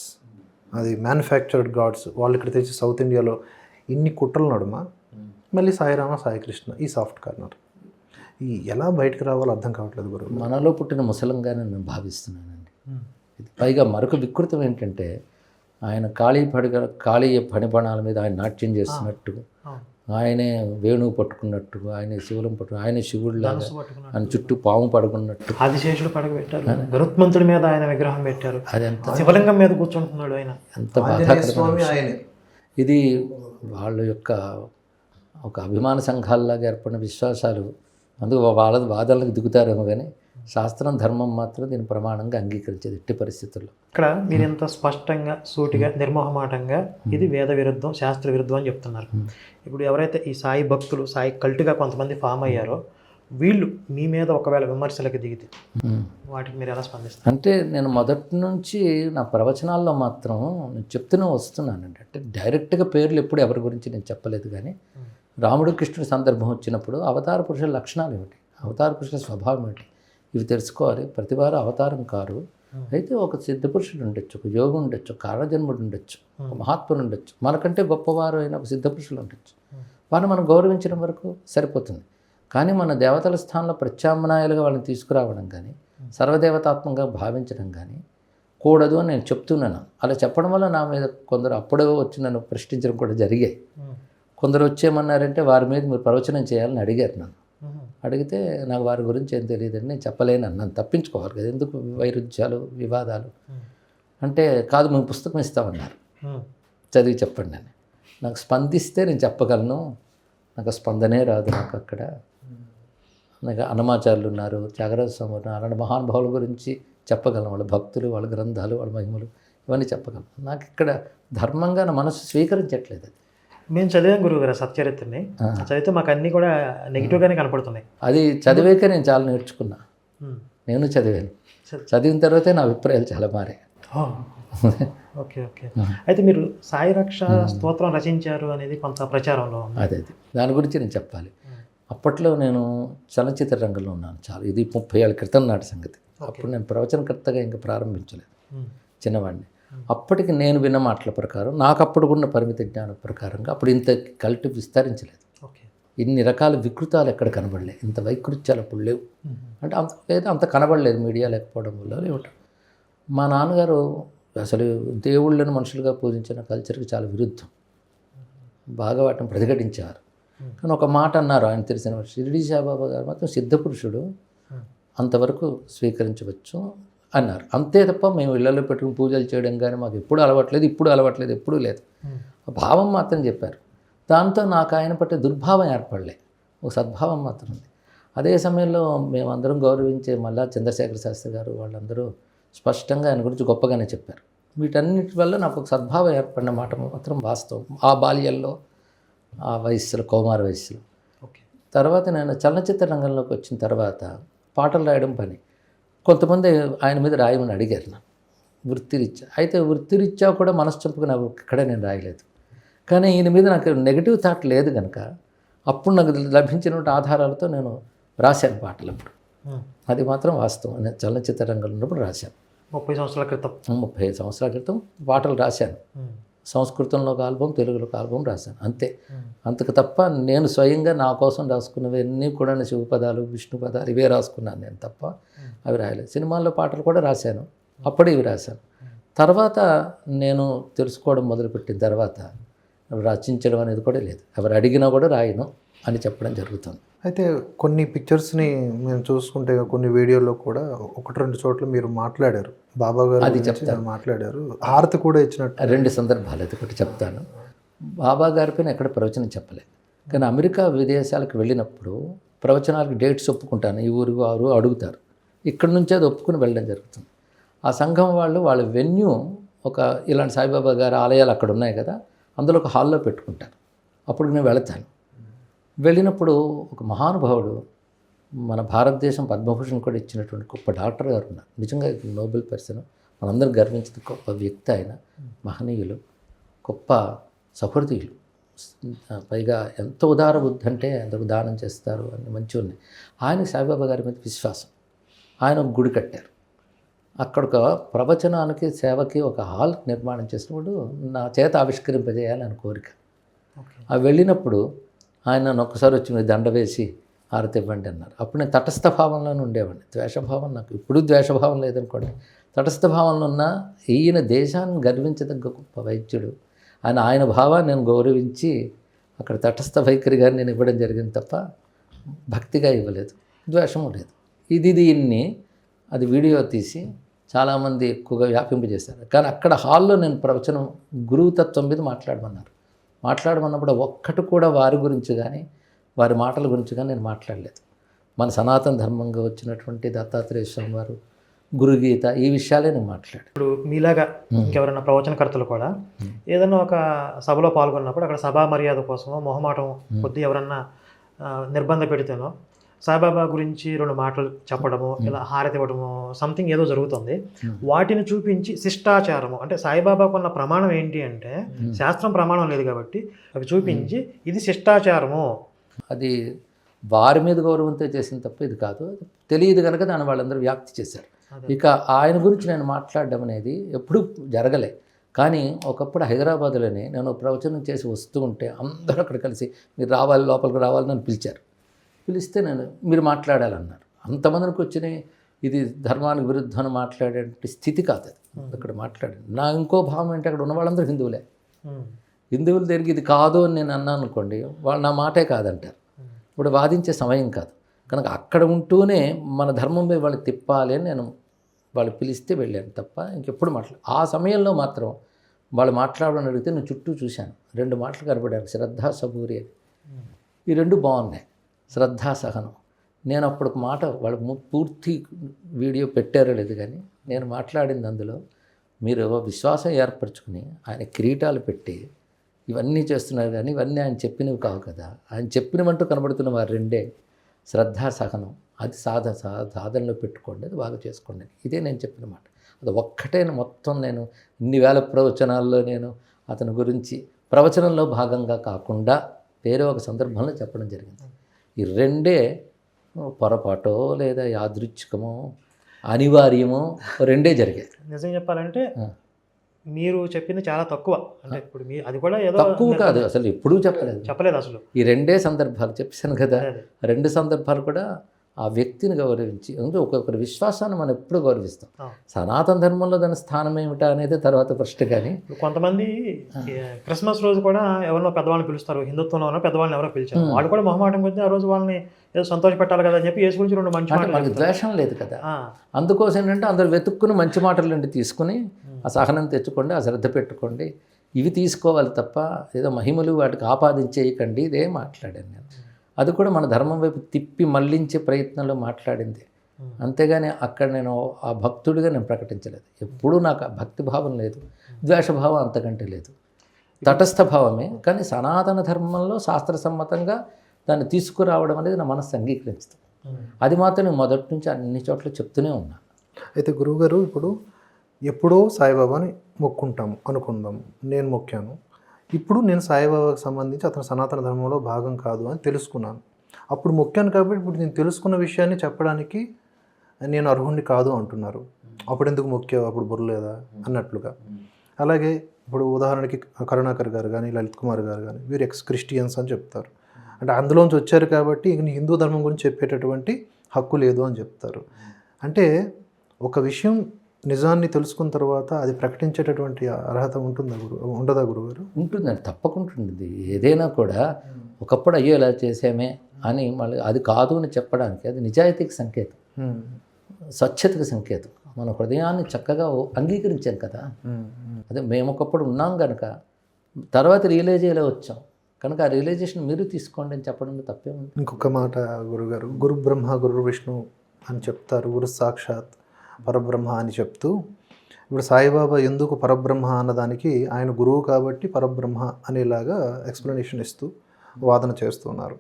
అది మ్యానుఫ్యాక్చర్డ్ గాడ్స్, వాళ్ళు ఇక్కడ తెచ్చి సౌత్ ఇండియాలో ఇన్ని కుట్రలు నడుమ మళ్ళీ సాయిరామ, సాయికృష్ణ, ఈ సాఫ్ట్ కార్నర్, ఈ ఎలా బయటకు రావాలో అర్థం కావట్లేదు గురువు. మనలో పుట్టిన ముసలంగానే నేను భావిస్తున్నానండి. పైగా మరొక వికృతం ఏంటంటే ఆయన కాళీయ పణిపణాల మీద ఆయన నాట్యం చేస్తున్నట్టు, ఆయనే వేణువు పట్టుకున్నట్టు, ఆయన శివులం ఆయన శివుడిలాగా ఆయన చుట్టూ పాము పడుకున్నట్టు, ఆదిశేషుడు పడగబెట్టారు, గరుత్మంతుడి మీద ఆయన విగ్రహం పెట్టారు, అది ఎంత శివలింగం మీద కూర్చుంటున్నాడు ఆయన. ఎంత బాధాకరమైన ఇది. వాళ్ళ యొక్క ఒక అభిమాన సంఘాలలాగా ఏర్పడిన విశ్వాసాలు, అందుకు వాళ్ళ వాదనలకు దిగుతారేమో కానీ శాస్త్రం ధర్మం మాత్రం దీని ప్రమాణంగా అంగీకరించేది ఎట్టి పరిస్థితుల్లో. ఇక్కడ మీరు ఎంత స్పష్టంగా, సూటిగా, నిర్మోహమాటంగా ఇది వేద విరుద్ధం, శాస్త్ర విరుద్ధం అని చెప్తున్నారు. ఇప్పుడు ఎవరైతే ఈ సాయి భక్తులు, సాయి కల్ట్గా కొంతమంది ఫామ్ అయ్యారో వీళ్ళు మీ మీద ఒకవేళ విమర్శలకు దిగితే వాటికి మీరు ఎలా స్పందిస్తారు? అంటే నేను మొదటి నుంచి నా ప్రవచనాల్లో మాత్రం నేను చెప్తూనే వస్తున్నానండి. అంటే డైరెక్ట్గా పేర్లు ఎప్పుడు ఎవరి గురించి నేను చెప్పలేదు. కానీ రాముడు కృష్ణుడి సందర్భం వచ్చినప్పుడు అవతార పురుషుల లక్షణాలు ఏమిటి, అవతార పురుషుల స్వభావం ఏమిటి, ఇవి తెలుసుకోవాలి. ప్రతివారు అవతారం కారు. అయితే ఒక సిద్ధపురుషుడు ఉండొచ్చు, ఒక యోగి ఉండొచ్చు, ఒక కారణజన్ముడు ఉండొచ్చు, ఒక మహాత్ముడు ఉండొచ్చు, మనకంటే గొప్పవారు అయిన ఒక సిద్ధపురుషులు ఉండొచ్చు. వారిని మనం గౌరవించడం వరకు సరిపోతుంది. కానీ మన దేవతల స్థానంలో ప్రత్యామ్నాయాలుగా వాళ్ళని తీసుకురావడం కానీ, సర్వదేవతాత్మకంగా భావించడం కానీ కూడదు అని నేను చెప్తున్నాను. అలా చెప్పడం వల్ల నా మీద కొందరు అప్పుడే వచ్చి నన్ను ప్రశ్నించడం కూడా జరిగాయి. కొందరు వచ్చేయమన్నారంటే వారి మీద మీరు ప్రవచనం చేయాలని అడిగారు నన్ను. అడిగితే నాకు వారి గురించి ఏం తెలియదని నేను చెప్పలేను అన్నాను. తప్పించుకోవాలి కదా, ఎందుకు వైరుధ్యాలు వివాదాలు అంటే. కాదు, మేము పుస్తకం ఇస్తామన్నారు, చదివి చెప్పండి అని. నాకు స్పందిస్తే నేను చెప్పగలను, నాకు స్పందనే రాదు. నాకు అక్కడ నాకు అన్నమాచార్యులు ఉన్నారు, త్యాగరాజ స్వామి ఉన్నారు, అలాంటి మహానుభావుల గురించి చెప్పగలను. వాళ్ళ భక్తులు, వాళ్ళ గ్రంథాలు, వాళ్ళ మహిమలు ఇవన్నీ చెప్పగలను. నాకు ఇక్కడ ధర్మంగా నా మనసు స్వీకరించట్లేదు. మేము చదివాం గురువుగారు సత్యచరిత్రని, చదివితే మాకు అన్నీ కూడా నెగిటివ్గానే కనపడుతున్నాయి. అది చదివాక నేను చాలా నేర్చుకున్నా. నేను చదివాను, చదివిన తర్వాతే నా అభిప్రాయాలు చాలా మారాయి. Okay okay. అయితే మీరు సాయి రక్ష స్తోత్రం రచించారు అనేది కొంత ప్రచారంలో ఉంది. అదే దాని గురించి నేను చెప్పాలి. అప్పట్లో నేను చలనచిత్ర రంగంలో ఉన్నాను చాలా. ఇది 30 ఏళ్ళ క్రితం నాటి సంగతి. అప్పుడు నేను ప్రవచనకర్తగా ఇంకా ప్రారంభించలేదు, చిన్నవాడిని. అప్పటికి నేను విన్న మాటల ప్రకారం, నాకు అప్పుడు ఉన్న పరిమిత జ్ఞానం ప్రకారంగా అప్పుడు ఇంత కల్ట్ విస్తరించలేదు. ఇన్ని రకాల వికృతాలు ఎక్కడ కనబడలేదు, ఇంత వైకృత్యాలు అప్పుడు లేవు. అంటే అంత లేదా అంత కనబడలేదు, మీడియా లేకపోవడం వల్ల ఏమిటో. మా నాన్నగారు అసలు దేవుళ్ళను మనుషులుగా పూజించిన కల్చర్కి చాలా విరుద్ధం, బాగా వాటిని ప్రతిఘటించారు. కానీ ఒక మాట అన్నారు ఆయన తెలిసిన వారు, షిరిడి సాయిబాబా గారు మాత్రం సిద్ధపురుషుడు, అంతవరకు స్వీకరించవచ్చు అన్నారు. అంతే తప్ప మేము ఇళ్లలో పెట్టుకుని పూజలు చేయడం కానీ మాకు ఎప్పుడు అలవాట్లేదు, ఇప్పుడు అలవాట్లేదు, ఎప్పుడూ లేదు. ఆ భావం మాత్రం చెప్పారు. దాంతో నాకు ఆయన పట్ల దుర్భావం ఏర్పడలే, ఒక సద్భావం మాత్రం ఉంది. అదే సమయంలో మేమందరం గౌరవించే మళ్ళా చంద్రశేఖర శాస్త్రి గారు వాళ్ళందరూ స్పష్టంగా ఆయన గురించి గొప్పగానే చెప్పారు. వీటన్నిటి వల్ల నాకు ఒక సద్భావం ఏర్పడిన మాట మాత్రం వాస్తవం. ఆ బాల్యంలో, ఆ వయస్సులో, కౌమార వయస్సులో. తర్వాత నేను చలనచిత్ర రంగంలోకి వచ్చిన తర్వాత పాటలు రాయడం పని. కొంతమంది ఆయన మీద రాయమని అడిగారు నన్ను వృత్తిరీత్యా. అయితే వృత్తిరీత్యా కూడా మనసు చంపుకుని ఇక్కడే నేను రాయలేదు. కానీ ఈయన మీద నాకు నెగిటివ్ థాట్ లేదు కనుక అప్పుడు నాకు లభించినటువంటి ఆధారాలతో నేను రాశాను పాటలు. అప్పుడు అది మాత్రం వాస్తవం. నేను చలనచిత్ర రంగంలో ఉన్నప్పుడు రాశాను. 35 సంవత్సరాల క్రితం పాటలు రాశాను. సంస్కృతంలో ఒక ఆల్బమ్, తెలుగులో ఒక ఆల్బమ్ రాశాను, అంతే. అంతకు తప్ప నేను స్వయంగా నా కోసం రాసుకున్నవన్నీ కూడా శివపదాలు, విష్ణు పదాలు ఇవే రాసుకున్నాను నేను తప్ప అవి రాయలేదు. సినిమాల్లో పాటలు కూడా రాశాను, అప్పుడు ఇవి రాశాను. తర్వాత నేను తెలుసుకోవడం మొదలుపెట్టిన తర్వాత రచించడం అనేది కూడా లేదు. ఎవరు అడిగినా కూడా రాయను అని చెప్పడం జరుగుతుంది. అయితే కొన్ని పిక్చర్స్ని మేము చూసుకుంటే కొన్ని వీడియోలో కూడా 1-2 చోట్ల మీరు మాట్లాడారు, బాబా గారు అది చెప్తాను, మాట్లాడారు, హారతి కూడా ఇచ్చినట్టు. 2 సందర్భాలు, అది ఒకటి చెప్తాను. బాబా గారిపైన ఎక్కడ ప్రవచనం చెప్పలేదు. కానీ అమెరికా విదేశాలకు వెళ్ళినప్పుడు ప్రవచనాలకు డేట్స్ ఒప్పుకుంటాను, ఈ ఊరు వారు అడుగుతారు, ఇక్కడ నుంచే అది ఒప్పుకుని వెళ్ళడం జరుగుతుంది. ఆ సంఘం వాళ్ళ వెన్యూ ఒక ఇలాంటి సాయిబాబా గారి ఆలయాలు అక్కడ ఉన్నాయి కదా, అందులో ఒక హాల్లో పెట్టుకుంటారు. అప్పుడు నేను వెళతాను. వెళ్ళినప్పుడు ఒక మహానుభావుడు, మన భారతదేశం పద్మభూషణ్ కూడా ఇచ్చినటువంటి గొప్ప డాక్టర్ గారు ఉన్నారు. నిజంగా నోబెల్ పర్సన్, మనందరూ గర్వించిన గొప్ప వ్యక్తి ఆయన. మహనీయులు, గొప్ప సహృదయులు, పైగా ఎంత ఉదార బుద్ధి అంటే ఎంతకు దానం చేస్తారు అని మంచిగా ఉన్నాయి. ఆయనకి సాయిబాబా గారి మీద విశ్వాసం. ఆయన ఒక గుడి కట్టారు. అక్కడ ఒక ప్రవచనానికి, సేవకి ఒక హాల్ నిర్మాణం చేసినప్పుడు నా చేత ఆవిష్కరింపజేయాలని కోరిక. ఆ వెళ్ళినప్పుడు ఆయన నన్ను ఒక్కసారి వచ్చి మీరు దండ వేసి హారతి ఇవ్వండి అన్నారు. అప్పుడు నేను తటస్థ భావంలోనే ఉండేవాడిని. ద్వేషభావం, నాకు ఇప్పుడు ద్వేషభావం లేదనుకోండి, తటస్థ భావంలో ఉన్న ఈయన దేశాన్ని గర్వించదగ్గ గొప్ప వైద్యుడు ఆయన భావాన్ని నేను గౌరవించి అక్కడ తటస్థ వైఖరిగా నేను ఇవ్వడం జరిగింది తప్ప భక్తిగా ఇవ్వలేదు, ద్వేషము లేదు. దీన్ని అది వీడియో తీసి చాలామంది ఎక్కువగా వ్యాపింపజేశారు. కానీ అక్కడ హాల్లో నేను ప్రవచనం గురువుతత్వం మీద మాట్లాడమన్నప్పుడు ఒక్కటి కూడా వారి గురించి కానీ వారి మాటల గురించి కానీ నేను మాట్లాడలేదు. మన సనాతన ధర్మంగా వచ్చినటువంటి దత్తాత్రేయ స్వామి వారు, గురుగీత, ఈ విషయాలే నేను మాట్లాడాను. ఇప్పుడు మీలాగా ఇంకెవరైనా ప్రవచనకర్తలు కూడా ఏదైనా ఒక సభలో పాల్గొన్నప్పుడు అక్కడ సభా మర్యాద కోసమో మొహమాటం కొద్ది ఎవరన్నా నిర్బంధ పెడితేనో సాయిబాబా గురించి 2 మాటలు చెప్పడము, ఇలా హారతి ఇవ్వడము, సంథింగ్ ఏదో జరుగుతుంది. వాటిని చూపించి శిష్టాచారము, అంటే సాయిబాబాకు ఉన్న ప్రమాణం ఏంటి అంటే శాస్త్రం ప్రమాణం లేదు కాబట్టి అవి చూపించి ఇది శిష్టాచారము, అది వారి మీద గౌరవంతో చేసిన తప్ప ఇది కాదు. తెలియదు కనుక దాన్ని వాళ్ళందరూ వ్యాప్తి చేశారు. ఇక ఆయన గురించి నేను మాట్లాడడం అనేది ఎప్పుడూ జరగలే. కానీ ఒకప్పుడు హైదరాబాద్లోనే నేను ప్రవచనం చేసి వస్తూ ఉంటే అందరూ అక్కడ కలిసి మీరు రావాలి, లోపలికి రావాలి నన్ను పిలిచారు. పిలిస్తే మీరు మాట్లాడాలన్నారు. అంతమందికి వచ్చినాయి. ఇది ధర్మానికి విరుద్ధం మాట్లాడే స్థితి కాదు అది. అక్కడ మాట్లాడండి. నా ఇంకో భావం ఏంటి, అక్కడ ఉన్న వాళ్ళందరూ హిందువులే. హిందువులు తిరిగి ఇది కాదు అని నేను అన్నాను అనుకోండి, వాళ్ళు నా మాటే కాదంటారు. ఇప్పుడు వాదించే సమయం కాదు కనుక అక్కడ ఉంటూనే మన ధర్మంపై వాళ్ళు తిప్పాలి అని నేను వాళ్ళు పిలిస్తే వెళ్ళాను తప్ప ఇంకెప్పుడు ఆ సమయంలో మాత్రం వాళ్ళు మాట్లాడమని అడిగితే నేను చుట్టూ చూశాను. 2 మాటలు కనపడాను, శ్రద్ధ సబూరి అని. ఈ 2 బాగున్నాయి. శ్రద్ధా సహనం. నేను అప్పుడు ఒక మాట వాళ్ళు పూర్తి వీడియో పెట్టారో లేదు కానీ నేను మాట్లాడింది అందులో, మీరు విశ్వాసం ఏర్పరచుకుని ఆయన కిరీటాలు పెట్టి ఇవన్నీ చేస్తున్నారు కానీ ఇవన్నీ ఆయన చెప్పినవి కావు కదా. ఆయన చెప్పినవంటూ కనబడుతున్న వారు 2 శ్రద్ధా సహనం. అది సాధనలో పెట్టుకోండి, అది బాగా చేసుకోండి. ఇదే నేను చెప్పిన మాట. అది ఒక్కటే మొత్తం నేను ఇన్ని వేల ప్రవచనాల్లో నేను అతని గురించి ప్రవచనంలో భాగంగా కాకుండా వేరే ఒక సందర్భంలో చెప్పడం జరిగింది. ఈ 2 పొరపాటో లేదా యాదృచ్ఛికమో అనివార్యమో 2 జరిగాయి. నిజం చెప్పాలంటే మీరు చెప్పింది చాలా తక్కువ. అంటే ఇప్పుడు అది కూడా ఏదో తక్కువ కాదు, అసలు ఎప్పుడూ చెప్పలేదు అసలు. ఈ 2 సందర్భాలు చెప్పాను కదా. 2 సందర్భాలు కూడా ఆ వ్యక్తిని గౌరవించి, అంటే ఒక్కొక్కరి విశ్వాసాన్ని మనం ఎప్పుడు గౌరవిస్తాం. సనాతన ధర్మంలో దాని స్థానం ఏమిటా అనేది తర్వాత ప్రశ్న. కానీ కొంతమంది క్రిస్మస్ రోజు కూడా ఎవరినో పెద్దవాళ్ళని పిలుస్తారు, హిందుత్వంలో ఉన్న పెద్దవాళ్ళని ఎవరో పిలిచారు, వాళ్ళు కూడా మొహమాటం కొద్ది ఆ రోజు వాళ్ళని ఏదో సంతోషపెట్టాలి కదా అని చెప్పి యేసు గురించి 2 మంచి మాటలు. మనకి ద్వేషం లేదు కదా. అందుకోసం ఏంటంటే అందరు వెతుక్కుని మంచి మాటలు తీసుకుని ఆ సహనం తెచ్చుకోండి, ఆ శ్రద్ధ పెట్టుకోండి, ఇవి తీసుకోవాలి తప్ప ఏదో మహిమలు వాటికి ఆపాదించేయకండి. ఇదే మాట్లాడాను నేను. అది కూడా మన ధర్మం వైపు తిప్పి మళ్లించే ప్రయత్నంలో మాట్లాడింది. అంతేగాని అక్కడ నేను ఆ భక్తుడిగా నేను ప్రకటించలేదు. ఎప్పుడూ నాకు ఆ భక్తిభావం లేదు, ద్వేషభావం అంతకంటే లేదు. తటస్థ భావమే. కానీ సనాతన ధర్మంలో శాస్త్రసమ్మతంగా దాన్ని తీసుకురావడం అనేది నా మనసు అంగీకరిస్తుంది. అది మాత్రం నేను మొదటి నుంచి అన్ని చోట్ల చెప్తూనే ఉన్నా. అయితే గురువుగారు, ఇప్పుడు ఎప్పుడో సాయిబాబాని మొక్కుంటాము అనుకుందాం. నేను మొక్కాను. ఇప్పుడు నేను సాయిబాబాకి సంబంధించి అతను సనాతన ధర్మంలో భాగం కాదు అని తెలుసుకున్నాను. అప్పుడు మొక్కాను కాబట్టి ఇప్పుడు నేను తెలుసుకున్న విషయాన్ని చెప్పడానికి నేను అర్హుణ్ణి కాదు అంటున్నారు. అప్పుడు ఎందుకు మొక్కావు, అప్పుడు బుర్రలేదా అన్నట్లుగా. అలాగే ఇప్పుడు ఉదాహరణకి కరుణాకర్ గారు కానీ లలిత్ కుమార్ గారు కానీ వీరు ఎక్స్ క్రిస్టియన్స్ అని చెప్తారు. అంటే అందులోంచి వచ్చారు కాబట్టి ఇక హిందూ ధర్మం గురించి చెప్పేటటువంటి హక్కు లేదు అని చెప్తారు. అంటే ఒక విషయం నిజాన్ని తెలుసుకున్న తర్వాత అది ప్రకటించేటటువంటి అర్హత ఉండదా గురుగారు? ఉంటుందండి, తప్పకుండా ఉంటుంది. ఏదైనా కూడా ఒకప్పుడు అయ్యో ఇలా చేసామే అని మళ్ళీ అది కాదు అని చెప్పడానికి అది నిజాయితీకి సంకేతం, స్వచ్ఛతకి సంకేతం. మన హృదయాన్ని చక్కగా అంగీకరించాం కదా. అదే మేము ఒకప్పుడు ఉన్నాం కనుక తర్వాత రియలైజ్ అయ్యేలా వచ్చాం కనుక ఆ రియలైజేషన్ మీరు తీసుకోండి అని చెప్పడంలో తప్పేముంది. ఇంకొక మాట గురుగారు, గురు బ్రహ్మ గురు విష్ణు అని చెప్తారు, గురు సాక్షాత్ పరబ్రహ్మ అని చెప్తూ, ఇప్పుడు సాయిబాబా ఎందుకు పరబ్రహ్మ అన్నదానికి ఆయన గురువు కాబట్టి పరబ్రహ్మ అనేలాగా ఎక్స్ప్లెనేషన్ ఇస్తూ వాదన చేస్తున్నారు.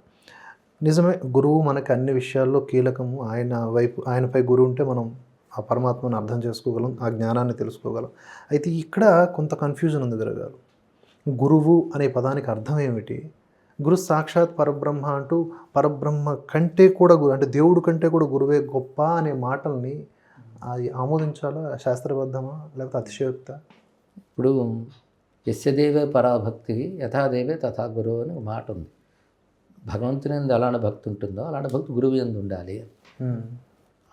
నిజమే, గురువు మనకి అన్ని విషయాల్లో కీలకము. ఆయనపై గురువు ఉంటే మనం ఆ పరమాత్మను అర్థం చేసుకోగలం, ఆ జ్ఞానాన్ని తెలుసుకోగలం. అయితే ఇక్కడ కొంత కన్ఫ్యూజన్ ఉంది గురుగారు. గురువు అనే పదానికి అర్థం ఏమిటి? గురు సాక్షాత్ పరబ్రహ్మ అంటూ పరబ్రహ్మ కంటే కూడా అంటే దేవుడు కంటే కూడా గురువే గొప్ప అనే మాటల్ని అది ఆమోదించాలా? శాస్త్రబద్ధమా లేకపోతే అతిశయోక్త? ఇప్పుడు యస్యదేవే పరాభక్తి యథాదేవే తథా గురువు అని ఒక మాట ఉంది. భగవంతుని ఎందు అలాంటి భక్తి ఉంటుందో అలాంటి భక్తి గురువు ఎందు ఉండాలి.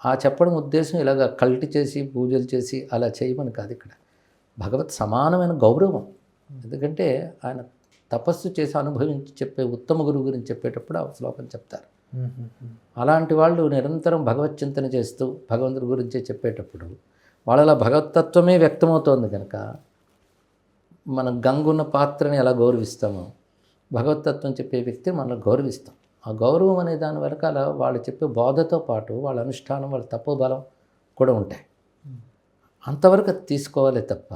ఆ చెప్పడం ఉద్దేశం ఇలాగ కల్టి చేసి పూజలు చేసి అలా చేయమని కాదు. ఇక్కడ భగవత్ సమానమైన గౌరవం. ఎందుకంటే ఆయన తపస్సు చేసి అనుభవించి చెప్పే ఉత్తమ గురువు గురించి చెప్పేటప్పుడు ఆ శ్లోకం చెప్తారు. అలాంటి వాళ్ళు నిరంతరం భగవత్ చింతన చేస్తూ భగవంతుడి గురించే చెప్పేటప్పుడు వాళ్ళ భగవతత్వమే వ్యక్తమవుతోంది కనుక మనం గంగున్న పాత్రని ఎలా గౌరవిస్తామో భగవతత్వం చెప్పే వ్యక్తి మనల్ని గౌరవిస్తాం. ఆ గౌరవం అనే దాని వెనకాల వాళ్ళు చెప్పే బోధతో పాటు వాళ్ళ అనుష్ఠానం, వాళ్ళ తపోబలం కూడా ఉంటాయి. అంతవరకు అది తీసుకోవాలి తప్ప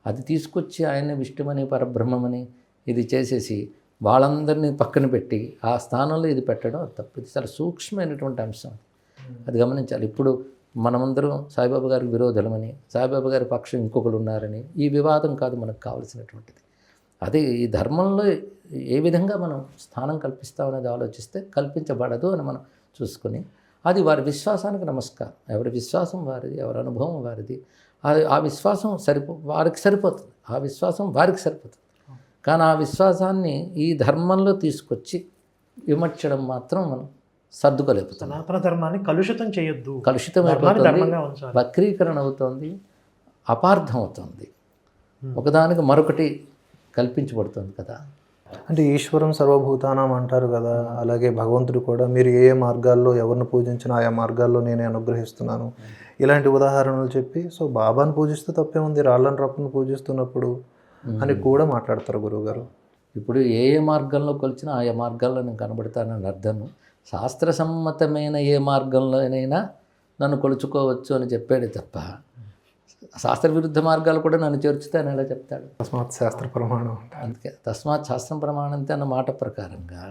అది తీసుకొచ్చి ఆయన విష్ణుమని పరబ్రహ్మమని ఇది చేసేసి వాళ్ళందరినీ పక్కన పెట్టి ఆ స్థానంలో ఇది పెట్టడం తప్పు. ఇది చాలా సూక్ష్మమైనటువంటి అంశం, అది గమనించాలి. ఇప్పుడు మనమందరం సాయిబాబా గారికి విరోధులమని, సాయిబాబా గారి పక్షం ఇంకొకరు ఉన్నారని ఈ వివాదం కాదు మనకు కావాల్సినటువంటిది. అదే ఈ ధర్మంలో ఏ విధంగా మనం స్థానం కల్పిస్తామనేది ఆలోచిస్తే కల్పించబడదు అని మనం చూసుకొని, అది వారి విశ్వాసానికి నమస్కారం. ఎవరి విశ్వాసం వారిది, ఎవరి అనుభవం వారిది. అది ఆ విశ్వాసం వారికి సరిపోతుంది, ఆ విశ్వాసం వారికి సరిపోతుంది. కానీ ఆ విశ్వాసాన్ని ఈ ధర్మంలో తీసుకొచ్చి విమర్చడం మాత్రం మనం సర్దుకోలేకపోతున్నాం. సనాతన ధర్మాన్ని కలుషితం చేయొద్దు, కలుషితం ధర్మాన్ని అయిపోతుంది, ధర్మంగా ఉంచాలి. వక్రీకరణ అవుతుంది, అపార్థం అవుతుంది, ఒకదానికి మరొకటి కల్పించబడుతుంది కదా. అంటే ఈశ్వరం సర్వభూతానం అంటారు కదా, అలాగే భగవంతుడు కూడా మీరు ఏ ఏ మార్గాల్లో ఎవరిని పూజించినా ఆయా మార్గాల్లో నేనే అనుగ్రహిస్తున్నాను ఇలాంటి ఉదాహరణలు చెప్పి, సో బాబాను పూజిస్తే తప్పే ఉంది, రాళ్ళని రప్పను పూజిస్తున్నప్పుడు అని కూడా మాట్లాడతారు గురువుగారు. ఇప్పుడు ఏ ఏ మార్గంలో కొలిచినా ఆయా మార్గాల్లో నేను కనబడతానని అర్థం. శాస్త్రసమ్మతమైన ఏ మార్గంలోనైనా నన్ను కొలుచుకోవచ్చు అని చెప్పాడే తప్ప శాస్త్ర విరుద్ధ మార్గాలు కూడా నన్ను చేర్చుతాను ఎలా చెప్తాడు? తస్మాత్ శాస్త్ర ప్రమాణం. అందుకే తస్మాత్ శాస్త్రం ప్రమాణంతే అన్న మాట ప్రకారంగా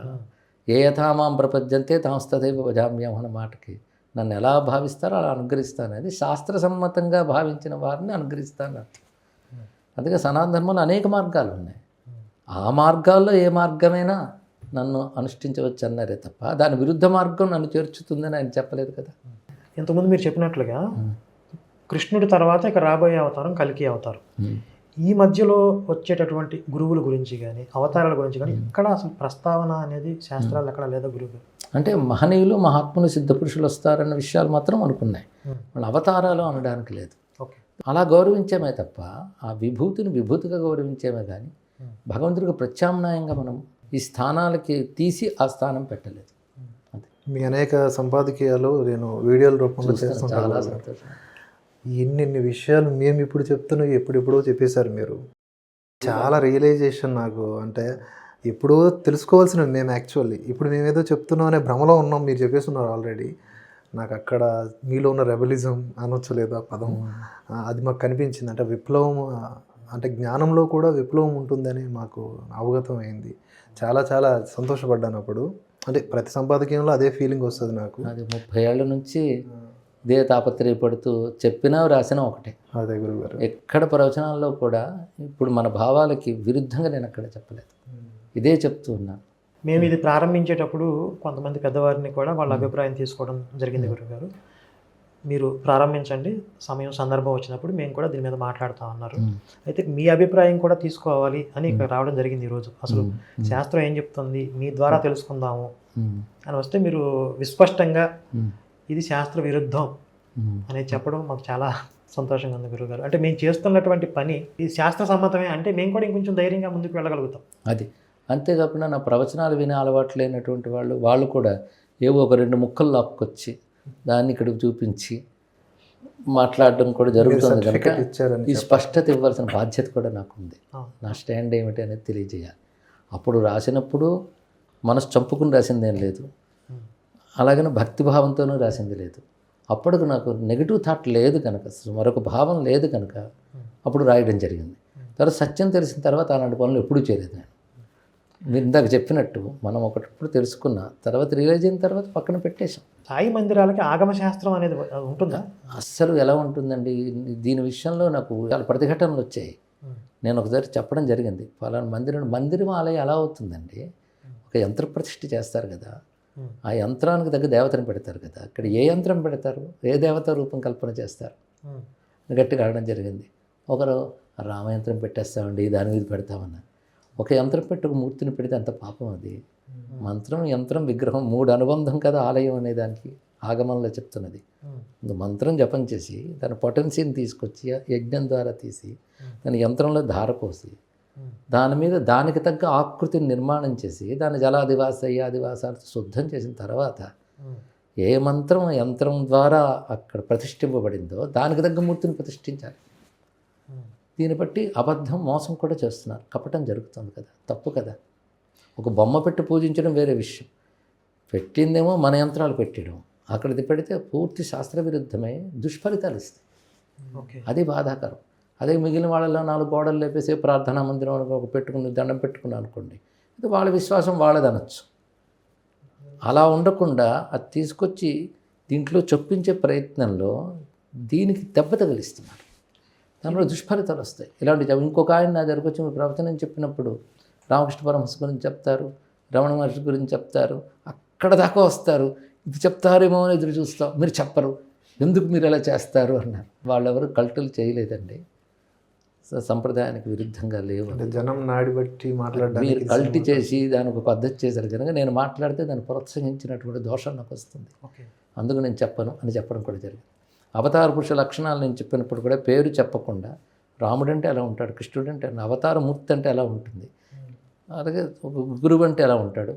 ఏ యథామాం ప్రపద్యంతే తాంస్తదైవ భజామ్యం అన్న మాటకి నన్ను ఎలా భావిస్తారో అలా అనుగ్రహిస్తాను. అది శాస్త్రసమ్మతంగా భావించిన వారిని అనుగ్రహిస్తాను అర్థం. అందుకే సనాతన ధర్మంలో అనేక మార్గాలు ఉన్నాయి. ఆ మార్గాల్లో ఏ మార్గమైనా నన్ను అనుష్ఠించవచ్చు అన్నారే తప్ప దాని విరుద్ధ మార్గం నన్ను చేర్చుతుందని ఆయన చెప్పలేదు కదా. ఇంతకుముందు మీరు చెప్పినట్లుగా కృష్ణుడి తర్వాత ఇక రాబోయే అవతారం కల్కి అవతారం. ఈ మధ్యలో వచ్చేటటువంటి గురువుల గురించి కానీ అవతారాల గురించి కానీ ఇక్కడ అసలు ప్రస్తావన అనేది శాస్త్రాలు ఎక్కడ లేదా గురువు? అంటే మహనీయులు మహాత్ములు సిద్ధపురుషులు వస్తారన్న విషయాలు మాత్రం అనుకున్నాయి, వాళ్ళ అవతారాలు అనడానికి లేదు. ఓకే, అలా గౌరవించేమే తప్ప ఆ విభూతిని విభూతిగా గౌరవించేమే కానీ భగవంతుడికి ప్రత్యామ్నాయంగా మనం ఈ స్థానాలకి తీసి ఆ స్థానం పెట్టలేదు. అంతే. మీ అనేక సంపాదకీయాలు నేను వీడియోల రూపంలో చాలా చేస్తుంటాను. సంతోషం. ఇన్ని విషయాలు మేము ఇప్పుడు చెప్తున్నవి ఎప్పుడెప్పుడో చెప్పేశారు మీరు. చాలా రియలైజేషన్ నాకు, అంటే ఎప్పుడో తెలుసుకోవాల్సినవి మేము యాక్చువల్లీ ఇప్పుడు మేమేదో చెప్తున్నాం అనే భ్రమలో ఉన్నాం, మీరు చెప్పేస్తున్నారు ఆల్రెడీ. నాకు అక్కడ మీలో ఉన్న రెబలిజం అనొచ్చలేదు ఆ పదం, అది మాకు కనిపించింది. అంటే విప్లవం, అంటే జ్ఞానంలో కూడా విప్లవం ఉంటుందని మాకు అవగతం అయింది. చాలా చాలా సంతోషపడ్డాను అప్పుడు. అంటే ప్రతి సంపాదకీయంలో అదే ఫీలింగ్ వస్తుంది నాకు. అది 30 ఏళ్ళ నుంచి ఇదే తాపత్రయపడుతూ చెప్పినా రాసినా ఒకటే. అదే గురుగారు, ఎక్కడ ప్రవచనాల్లో కూడా ఇప్పుడు మన భావాలకి విరుద్ధంగా నేను అక్కడ చెప్పలేదు, ఇదే చెప్తూ ఉన్నాను. మేము ఇది ప్రారంభించేటప్పుడు కొంతమంది పెద్దవారిని కూడా వాళ్ళ అభిప్రాయం తీసుకోవడం జరిగింది గురుగారు. మీరు ప్రారంభించండి, సమయం సందర్భం వచ్చినప్పుడు మేము కూడా దీని మీద మాట్లాడుతూ ఉన్నారు. అయితే మీ అభిప్రాయం కూడా తీసుకోవాలి అని ఇక్కడ రావడం జరిగింది ఈరోజు. అసలు శాస్త్రం ఏం చెప్తుంది, మీ ద్వారా తెలుసుకుందాము అని వస్తే మీరు విస్పష్టంగా ఇది శాస్త్ర విరుద్ధం అనేది చెప్పడం మాకు చాలా సంతోషంగా ఉంది గురుగారు. అంటే మేము చేస్తున్నటువంటి పని ఇది శాస్త్ర సమ్మతమే అంటే మేము కూడా ఇంకొంచెం ధైర్యంగా ముందుకు వెళ్ళగలుగుతాం. అది అంతేకాకుండా నా ప్రవచనాలు వినే అలవాటు లేనటువంటి వాళ్ళు కూడా ఏవో ఒక 2 ముక్కలు లాక్కొచ్చి దాన్ని ఇక్కడికి చూపించి మాట్లాడడం కూడా జరుగుతుంది కనుక ఈ స్పష్టత ఇవ్వాల్సిన బాధ్యత కూడా నాకు ఉంది. నా స్టాండ్ ఏమిటి అనేది తెలియజేయాలి. అప్పుడు రాసినప్పుడు మనసు చంపుకుని రాసిందేం లేదు, అలాగనే భక్తిభావంతోనూ రాసింది లేదు. అప్పటికి నాకు నెగిటివ్ థాట్ లేదు కనుక, మరొక భావం లేదు కనుక అప్పుడు రాయడం జరిగింది. తర్వాత సత్యం తెలిసిన తర్వాత అలాంటి పనులు ఎప్పుడూ చేయలేదు నేను. మీరు ఇందాక చెప్పినట్టు మనం ఒకటప్పుడు తెలుసుకున్న తర్వాత రియలైజ్ అయిన తర్వాత పక్కన పెట్టేశాం. సాయి మందిరాలకి ఆగమ శాస్త్రం అనేది ఉంటుందా? అస్సలు ఎలా ఉంటుందండి, దీని విషయంలో నాకు చాలా ప్రతిఘటనలు వచ్చాయి. నేను ఒకసారి చెప్పడం జరిగింది, ఫలానా మందిరం ఆలయం ఎలా అవుతుందండి, ఒక యంత్ర ప్రతిష్ఠ చేస్తారు కదా, ఆ యంత్రానికి తగ్గ దేవతను పెడతారు కదా, ఇక్కడ ఏ యంత్రం పెడతారు, ఏ దేవత రూపం కల్పన చేస్తారు గట్టిగా అడగడం జరిగింది. ఒకరు రామయంత్రం పెట్టేస్తామండి, దాని మీద పెడతామన్నా. ఒక యంత్రం పెట్టి ఒక మూర్తిని పెడితే అంత పాపం. అది మంత్రం, యంత్రం, విగ్రహం 3 అనుబంధం కదా ఆలయం అనే దానికి ఆగమంలో చెప్తున్నది. మంత్రం జపం చేసి దాని పొటెన్సీని తీసుకొచ్చి యజ్ఞం ద్వారా తీసి దాని యంత్రంలో ధార పోసి దాని మీద దానికి తగ్గ ఆకృతిని నిర్మాణం చేసి దాని జలాదివాస ఆదివాసాలతో శుద్ధం చేసిన తర్వాత ఏ మంత్రం యంత్రం ద్వారా అక్కడ ప్రతిష్ఠింపబడిందో దానికి తగ్గ మూర్తిని ప్రతిష్ఠించాలి. దీన్ని బట్టి అబద్ధం, మోసం కూడా చేస్తున్నారు, కపటం జరుగుతుంది కదా, తప్పు కదా. ఒక బొమ్మ పెట్టి పూజించడం వేరే విషయం, పెట్టిందేమో మన యంత్రాలు పెట్టడం, అక్కడిది పెడితే పూర్తి శాస్త్ర విరుద్ధమై దుష్ఫలితాలు ఇస్తాయి. అది బాధాకరం. అదే మిగిలిన వాళ్ళలో 4 గోడలు లేపేసి ప్రార్థనా మందిరం ఒక పెట్టుకుని దండం పెట్టుకున్నాను అనుకోండి, ఇది వాళ్ళ విశ్వాసం వాళ్ళదనొచ్చు. అలా ఉండకుండా అది తీసుకొచ్చి దీంట్లో చొప్పించే ప్రయత్నంలో దీనికి దెబ్బ తగిలిస్తున్నారు. దానివల్ల దుష్ఫలితాలు వస్తాయి. ఇలాంటి ఇంకొక ఆయన నా దగ్గరకు వచ్చి ప్రవచనం చెప్పినప్పుడు రామకృష్ణ పరమహంస గురించి చెప్తారు, రమణ మహర్షి గురించి చెప్తారు, అక్కడ దాకా వస్తారు. ఇది చెప్తారేమో అని ఎదురు చూస్తాం, మీరు చెప్పరు, ఎందుకు మీరు ఎలా చేస్తారు అన్నారు. వాళ్ళెవరు కల్టులు చేయలేదండి, సంప్రదాయానికి విరుద్ధంగా లేవు. అంటే జనం నాడి బట్టి మీరు మాట్లాడడానికి కల్టి చేసి దానికి ఒక పద్ధతి చేశారు కనుక నేను మాట్లాడితే దాన్ని ప్రోత్సహించినటువంటి దోషం నాకు వస్తుంది, ఓకే. అందుకు నేను చెప్పను అని చెప్పడం కూడా జరిగింది. అవతార పురుష లక్షణాలు నేను చెప్పినప్పుడు కూడా పేరు చెప్పకుండా రాముడు అంటే ఎలా ఉంటాడు, కృష్ణుడు అంటే అవతార మూర్తి అంటే ఎలా ఉంటుంది, అలాగే ఒక గురువు అంటే ఎలా ఉంటాడు,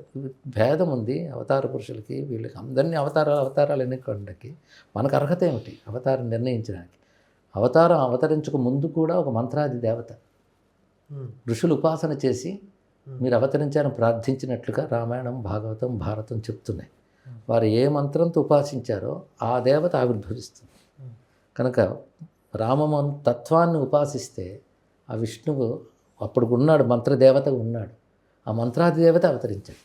భేదం ఉంది అవతార పురుషులకి వీళ్ళకి. అందరినీ అవతారాలు ఎన్నికకి మనకు అర్హత ఏమిటి అవతారం నిర్ణయించడానికి? అవతారం అవతరించక ముందు కూడా ఒక మంత్రాది దేవత ఋషులు ఉపాసన చేసి మీరు అవతరించారని ప్రార్థించినట్లుగా రామాయణం, భాగవతం, భారతం చెప్తున్నాయి. వారు ఏ మంత్రంతో ఉపాసించారో ఆ దేవత ఆవిర్భవిస్తుంది. కనుక తత్వాన్ని ఉపాసిస్తే ఆ విష్ణువు అప్పుడు ఉన్నాడు, మంత్రదేవత ఉన్నాడు, ఆ మంత్రాది దేవత అవతరించాడు.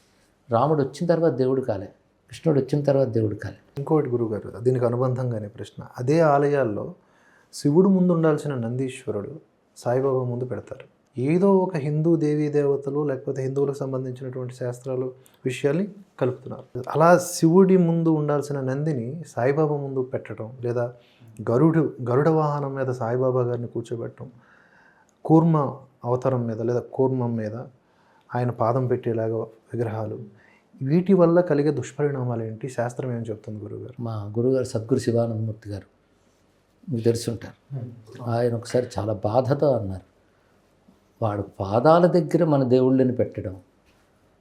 రాముడు వచ్చిన తర్వాత దేవుడు కాలే, కృష్ణుడు వచ్చిన తర్వాత దేవుడు కాలే. ఇంకోటి గురువుగారు, దీనికి అనుబంధంగానే ప్రశ్న, అదే ఆలయాల్లో శివుడు ముందు ఉండాల్సిన నందీశ్వరుడు సాయిబాబా ముందు పెడతారు. ఏదో ఒక హిందూ దేవీ దేవతలు లేకపోతే హిందువులకు సంబంధించినటువంటి శాస్త్రాలు విషయాల్ని కలుపుతున్నారు. అలా శివుడి ముందు ఉండాల్సిన నందిని సాయిబాబా ముందు పెట్టడం, లేదా గరుడ వాహనం మీద సాయిబాబా గారిని కూర్చోబెట్టడం, కూర్మ అవతారం మీద లేదా కూర్మం మీద ఆయన పాదం పెట్టేలాగా విగ్రహాలు, వీటి వల్ల కలిగే దుష్పరిణామాలు ఏంటి, శాస్త్రం ఏం చెప్తుంది గురువుగారు? మా గురువుగారు సద్గురు శివానందమూర్తి గారు మీకు తెలుసుంటారు. ఆయన ఒకసారి చాలా బాధతో అన్నారు, వాడు పాదాల దగ్గర మన దేవుళ్ళని పెట్టడం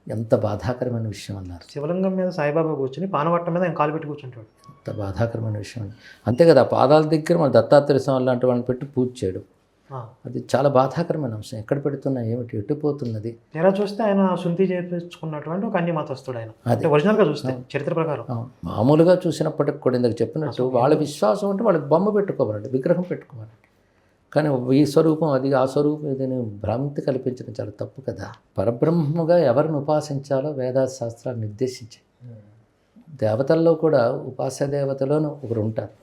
ఎంత బాధాకరమైన విషయం అన్నారు. శివలింగం మీద సాయిబాబా కూర్చొని పానవట్టం మీద ఆయన కాలు పెట్టి కూర్చుంటాడు. ఎంత బాధాకరమైన విషయం అండి. అంతే కదా, పాదాల దగ్గర మన దత్తాత్రేయ స్వామి లాంటి వాళ్ళని పెట్టి పూజ చేయడం, అది చాలా బాధాకరమైన అంశం. ఎక్కడ పెడుతున్నా ఏమిటి, ఎట్టిపోతున్నది. ఎలా చూస్తే ఆయన శుంఠి చేపించుకున్నటువంటి ఒక అన్య మతస్థుడు ఆయన, అంటే ఒరిజినల్గా చూస్తే చరిత్ర ప్రకారం. మామూలుగా చూసినప్పటికి కూడా ఇందాక చెప్పినట్టు వాళ్ళ విశ్వాసం అంటే వాళ్ళకి బొమ్మ పెట్టుకోవాలండి, విగ్రహం పెట్టుకోవాలండి. కానీ ఈ స్వరూపం అది, ఆ స్వరూపం ఇదని భ్రాంతి కల్పించడం చాలా తప్పు కదా. పరబ్రహ్మగా ఎవరిని ఉపాసించాలో వేదాంత శాస్త్రాలు నిర్దేశించాయి. దేవతల్లో కూడా ఉపాస్య దేవతలోనూ ఒకరు ఉంటారు,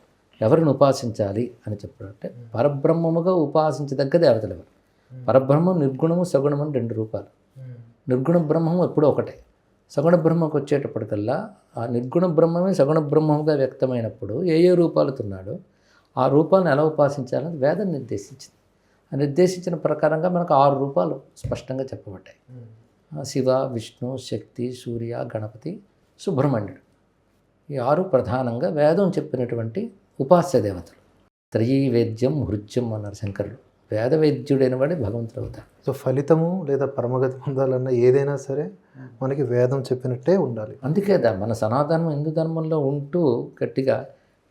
ఎవరిని ఉపాసించాలి అని చెప్పారు. అంటే పరబ్రహ్మముగా ఉపాసించదగ్గ దేవతలు ఎవరు? పరబ్రహ్మం నిర్గుణము, సగుణము అని 2 రూపాలు. నిర్గుణ బ్రహ్మము ఎప్పుడూ ఒకటే. సగుణ బ్రహ్మకు వచ్చేటప్పటికల్లా ఆ నిర్గుణ బ్రహ్మమే సగుణ బ్రహ్మముగా వ్యక్తమైనప్పుడు ఏ రూపాలుతున్నాడో ఆ రూపాలను ఎలా ఉపాసించాలని వేదం నిర్దేశించింది. ఆ నిర్దేశించిన ప్రకారంగా మనకు 6 రూపాలు స్పష్టంగా చెప్పబడ్డాయి. శివ, విష్ణు, శక్తి, సూర్య, గణపతి, సుబ్రహ్మణ్యుడు. ఈ 6 ప్రధానంగా వేదం చెప్పినటువంటి ఉపాస్య దేవతలు. త్రయీవేద్యం హృద్యం అన్నారు శంకరుడు. వేదవేద్యుడైన వాడే భగవంతుడు అవుతాడు. సో ఫలితము లేదా పరమగతి పొందాలన్నా ఏదైనా సరే మనకి వేదం చెప్పినట్టే ఉండాలి. అందుకేదా మన సనాతనం హిందూ ధర్మంలో ఉంటూ గట్టిగా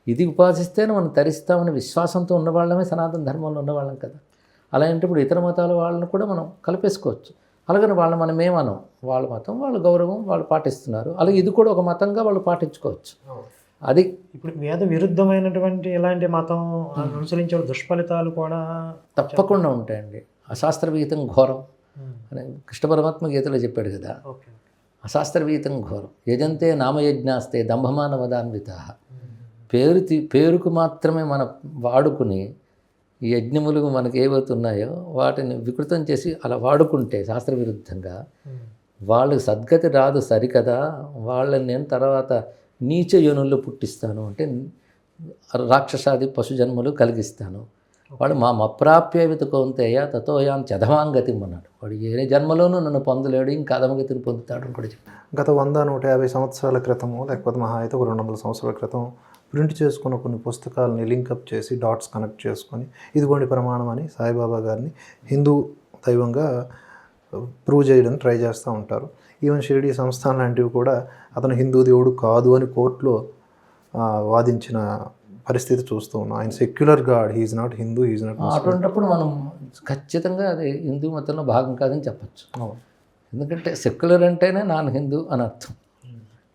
ఇది ఉపాసిస్తేనే మనం తరిస్తామని విశ్వాసంతో ఉన్నవాళ్ళమే సనాతన ధర్మంలో ఉన్నవాళ్ళం కదా. అలాంటప్పుడు ఇతర మతాల వాళ్ళని కూడా మనం కలిపేసుకోవచ్చు. అలాగని వాళ్ళని మనం ఏమనం, వాళ్ళ మతం, వాళ్ళ గౌరవం వాళ్ళు పాటిస్తున్నారు, అలాగే ఇది కూడా ఒక మతంగా వాళ్ళు పాటించుకోవచ్చు. అది ఇప్పుడు వేద విరుద్ధమైనటువంటి ఎలాంటి మతం అనుసరించే దుష్ఫలితాలు కూడా తప్పకుండా ఉంటాయండి. అశాస్త్రవిహితం ఘోరం అని కృష్ణ పరమాత్మ గీతలో చెప్పాడు కదా. అశాస్త్రవిహితం ఘోరం. యజంతే నామయజ్ఞాస్తే దంభమాన వదాన్వితా. పేరుకు మాత్రమే మనం వాడుకుని ఈ యజ్ఞములు మనకు ఏవవుతున్నాయో వాటిని వికృతం చేసి అలా వాడుకుంటే శాస్త్రవిరుద్ధంగా వాళ్ళకి సద్గతి రాదు సరికదా. వాళ్ళని నేను తర్వాత నీచ యోనుల్లో పుట్టిస్తాను, అంటే రాక్షసాది పశుజన్మలు కలిగిస్తాను. వాడు మా అప్రాప్యవిత కౌంతేయ తతోయాన్ చదమాంగతి అన్నాడు. వాడు ఏ జన్మలోనూ నన్ను పొందలేడు, ఇంకా అధమగతిని పొందుతాడు అని కూడా చెప్పాడు. గత 100-150 సంవత్సరాల క్రితము లేకపోతే మహా అయితే ఒక 200 సంవత్సరాల క్రితం ప్రింట్ చేసుకున్న కొన్ని పుస్తకాలని లింకప్ చేసి డాట్స్ కనెక్ట్ చేసుకొని ఇదిగోండి ప్రమాణం అని సాయిబాబా గారిని హిందూ దైవంగా ప్రూవ్ చేయడానికి ట్రై చేస్తూ ఉంటారు. ఈవెన్ షిరిడి సంస్థానం లాంటివి కూడా అతను హిందూ దేవుడు కాదు అని కోర్టులో వాదించిన పరిస్థితి చూస్తూ ఉన్నాం. ఆయన secular god, he is not Hindu, he is not. అటువంటిప్పుడు మనం ఖచ్చితంగా అది హిందూ మతంలో భాగం కాదని చెప్పచ్చు. ఎందుకంటే సెక్యులర్ అంటేనే నాన్ హిందూ అని అర్థం,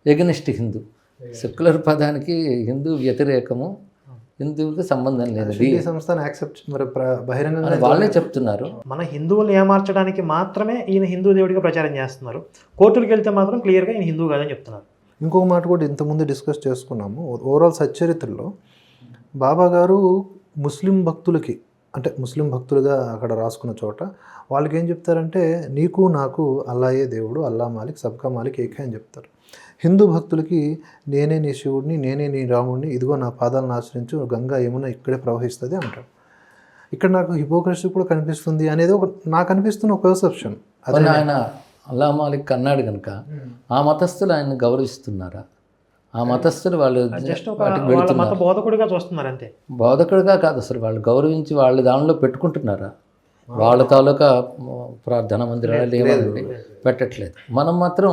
ఎగనిస్ట్ హిందూ. సెక్యులర్ పదానికి హిందూ వ్యతిరేకము, హిందువుకి సంబంధం లేదు. సంస్థను యాక్సెప్ట్ మరి బహిరంగంగా వాళ్ళే చెప్తున్నారు. మన హిందువులు ఏమార్చడానికి మాత్రమే ఈయన హిందూ దేవుడిగా ప్రచారం చేస్తున్నారు. కోర్టులకు వెళ్తే మాత్రం క్లియర్గా ఈయన హిందూ కాదని చెప్తున్నారు. ఇంకొక మాట కూడా ఇంతకుముందు డిస్కస్ చేసుకున్నాము. ఓవరాల్ సచ్చరిత్రలో బాబా గారు ముస్లిం భక్తులకి అంటే ముస్లిం భక్తులుగా అక్కడ రాసుకున్న చోట వాళ్ళకి ఏం చెప్తారంటే నీకు నాకు అల్లాయే దేవుడు, అల్లా మాలిక్, సబ్కా మాలిక్ ఏకే అని చెప్తారు. హిందూ భక్తులకి నేనే నీ శివుడిని, నేనే నీ రాముడిని, ఇదిగో నా పాదాలను ఆశ్రయించు, గంగా యమున ఇక్కడే ప్రవహిస్తుంది అంటారు. ఇక్కడ నాకు హిపోక్రసీ కూడా కనిపిస్తుంది అనేది నాకు అనిపిస్తున్న ఒక పర్సెప్షన్. అదే ఆయన అల్లా మాలిక్ అన్నాడు కనుక ఆ మతస్థులు ఆయన గౌరవిస్తున్నారా? ఆ మతస్థులు వాళ్ళు జస్ట్ ఒక వాటికి వాళ్ళ వెళుతున్నారు. మత బోధకుడిగా చూస్తున్నారు అంతే. బోధకుడిగా కాదు, అసలు వాళ్ళు గౌరవించి వాళ్ళ దానిలో పెట్టుకుంటున్నారా? వాళ్ళ తాలూకా ప్రార్థన మందిరాలు ఏమని పెట్టట్లేదు. మనం మాత్రం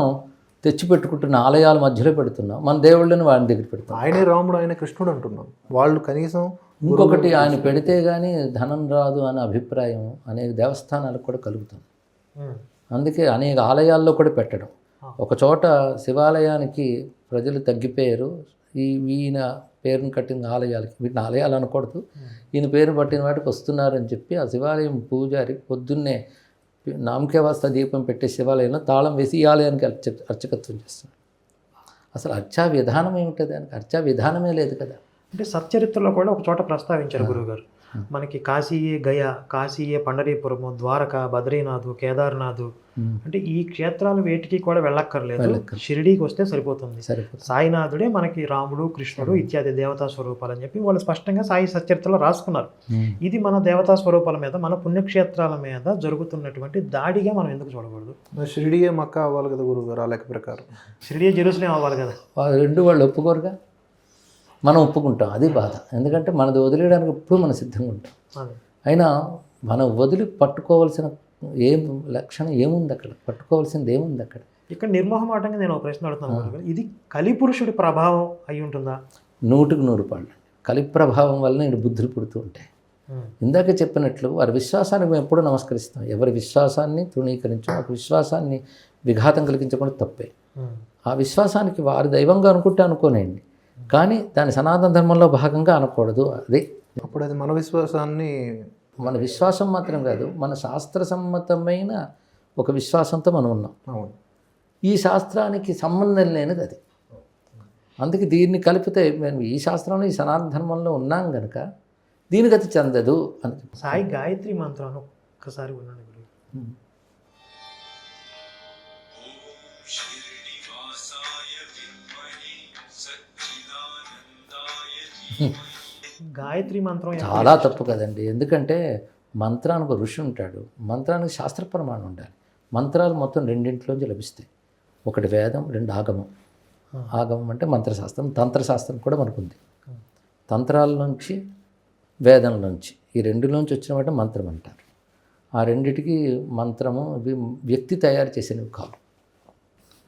తెచ్చి పెట్టుకుంటున్న ఆలయాల మధ్యలో పెడుతున్నాం, మన దేవుళ్ళని వాడి దగ్గర పెడుతున్నాం. ఆయనే రాముడు, ఆయన కృష్ణుడు అంటున్నాం. వాళ్ళు కనీసం ఇంకొకటి ఆయన పెడితే కానీ ధనం రాదు అనే అభిప్రాయం అనేక దేవస్థానాలకు కూడా కలుగుతుంది. అందుకే అనేక ఆలయాల్లో కూడా పెట్టడం. ఒక చోట శివాలయానికి ప్రజలు తగ్గిపోయారు, ఈయన పేరును కట్టిన ఆలయాలకి, వీటిని ఆలయాలు అనకూడదు, ఈయన పేరు పట్టిన వాటికి వస్తున్నారని చెప్పి ఆ శివాలయం పూజారి పొద్దున్నే నామకేవాస్త దీపం పెట్టే శివాలయంలో తాళం వేసి ఈ ఆలయానికి అర్చకత్వం చేస్తున్నాడు. అసలు అర్చా విధానం ఏమిటి? దానికి అర్చా విధానమే లేదు కదా. అంటే సచ్చరిత్రలో కూడా ఒక చోట ప్రస్తావించారు గురువుగారు, మనకి కాశీయే గయా, కాశీయే పండరీపురము, ద్వారక, బద్రీనాథ్, కేదార్నాథ్, అంటే ఈ క్షేత్రాలు వేటికి కూడా వెళ్ళక్కర్లేదు, షిరిడీకి వస్తే సరిపోతుంది. సాయినాథుడే మనకి రాముడు, కృష్ణుడు ఇత్యాది దేవతా స్వరూపాలు అని చెప్పి వాళ్ళు స్పష్టంగా సాయి సచ్చరిత్రలో రాసుకున్నారు. ఇది మన దేవతా స్వరూపాల మీద, మన పుణ్యక్షేత్రాల మీద జరుగుతున్నటువంటి దాడిగా మనం ఎందుకు చూడకూడదు? షిరిడియే మక్కా అవ్వాలి కదా గురువుగారు, ఆ లెక్క ప్రకారం షిరిడియే జెరూసలేం అవ్వాలి కదా. రెండు వాళ్ళు ఒప్పుకోరుగా, మనం ఒప్పుకుంటాం. అది బాధ. ఎందుకంటే మనది వదిలేయడానికి ఎప్పుడు మనం సిద్ధంగా ఉంటాం. అయినా మనం వదిలి పట్టుకోవాల్సిన లక్షణం ఏముంది అక్కడ? పట్టుకోవాల్సింది ఏముంది అక్కడ? ఇక్కడ నిర్మోహమాటంగా నేను ఒక ప్రశ్న అడుగుతున్నాను, ఇది కలిపురుషుడి ప్రభావం అయి ఉంటుందా? 100% కలి ప్రభావం వలన ఇక్కడ బుద్ధులు పుడుతూ ఉంటాయి. ఇందాక చెప్పినట్లు వారి విశ్వాసానికి మేము ఎప్పుడూ నమస్కరిస్తాం. ఎవరి విశ్వాసాన్ని తృణీకరించం, ఒక విశ్వాసాన్ని విఘాతం కలిగించకుండా తప్పే. ఆ విశ్వాసానికి వారి దైవంగా అనుకుంటే అనుకోనేయండి, కానీ దాని సనాతన ధర్మంలో భాగంగా అనకూడదు. అదే అప్పుడు అది మన విశ్వాసాన్ని, మన విశ్వాసం మాత్రం కాదు, మన శాస్త్రసమ్మతమైన ఒక విశ్వాసంతో మనం ఉన్నాం. అవును, ఈ శాస్త్రానికి సంబంధం లేనిది అది. అందుకే దీన్ని కలిపితే మేము ఈ శాస్త్రంలో, ఈ సనాతన ధర్మంలో ఉన్నాం కనుక దీని గతి చెందదు అని. సాయి గాయత్రి మంత్రాన్ని ఒక్కసారి ఉన్నాను. గాయత్రి మంత్రం చాలా తప్పు కదండి. ఎందుకంటే మంత్రానికి ఋషి ఉంటాడు, మంత్రానికి శాస్త్ర ప్రమాణం ఉండాలి. మంత్రాలు మొత్తం రెండింటిలోంచి లభిస్తాయి. ఒకటి వేదం, 2 ఆగమం. ఆగమం అంటే మంత్రశాస్త్రం, తంత్రశాస్త్రం కూడా మనకు ఉంది. తంత్రాల నుంచి, వేదం నుంచి, ఈ రెండులోంచి వచ్చిన వాటి మంత్రం అంటారు. ఆ రెండిటికి మంత్రము వ్యక్తి తయారు చేసినవి కావు,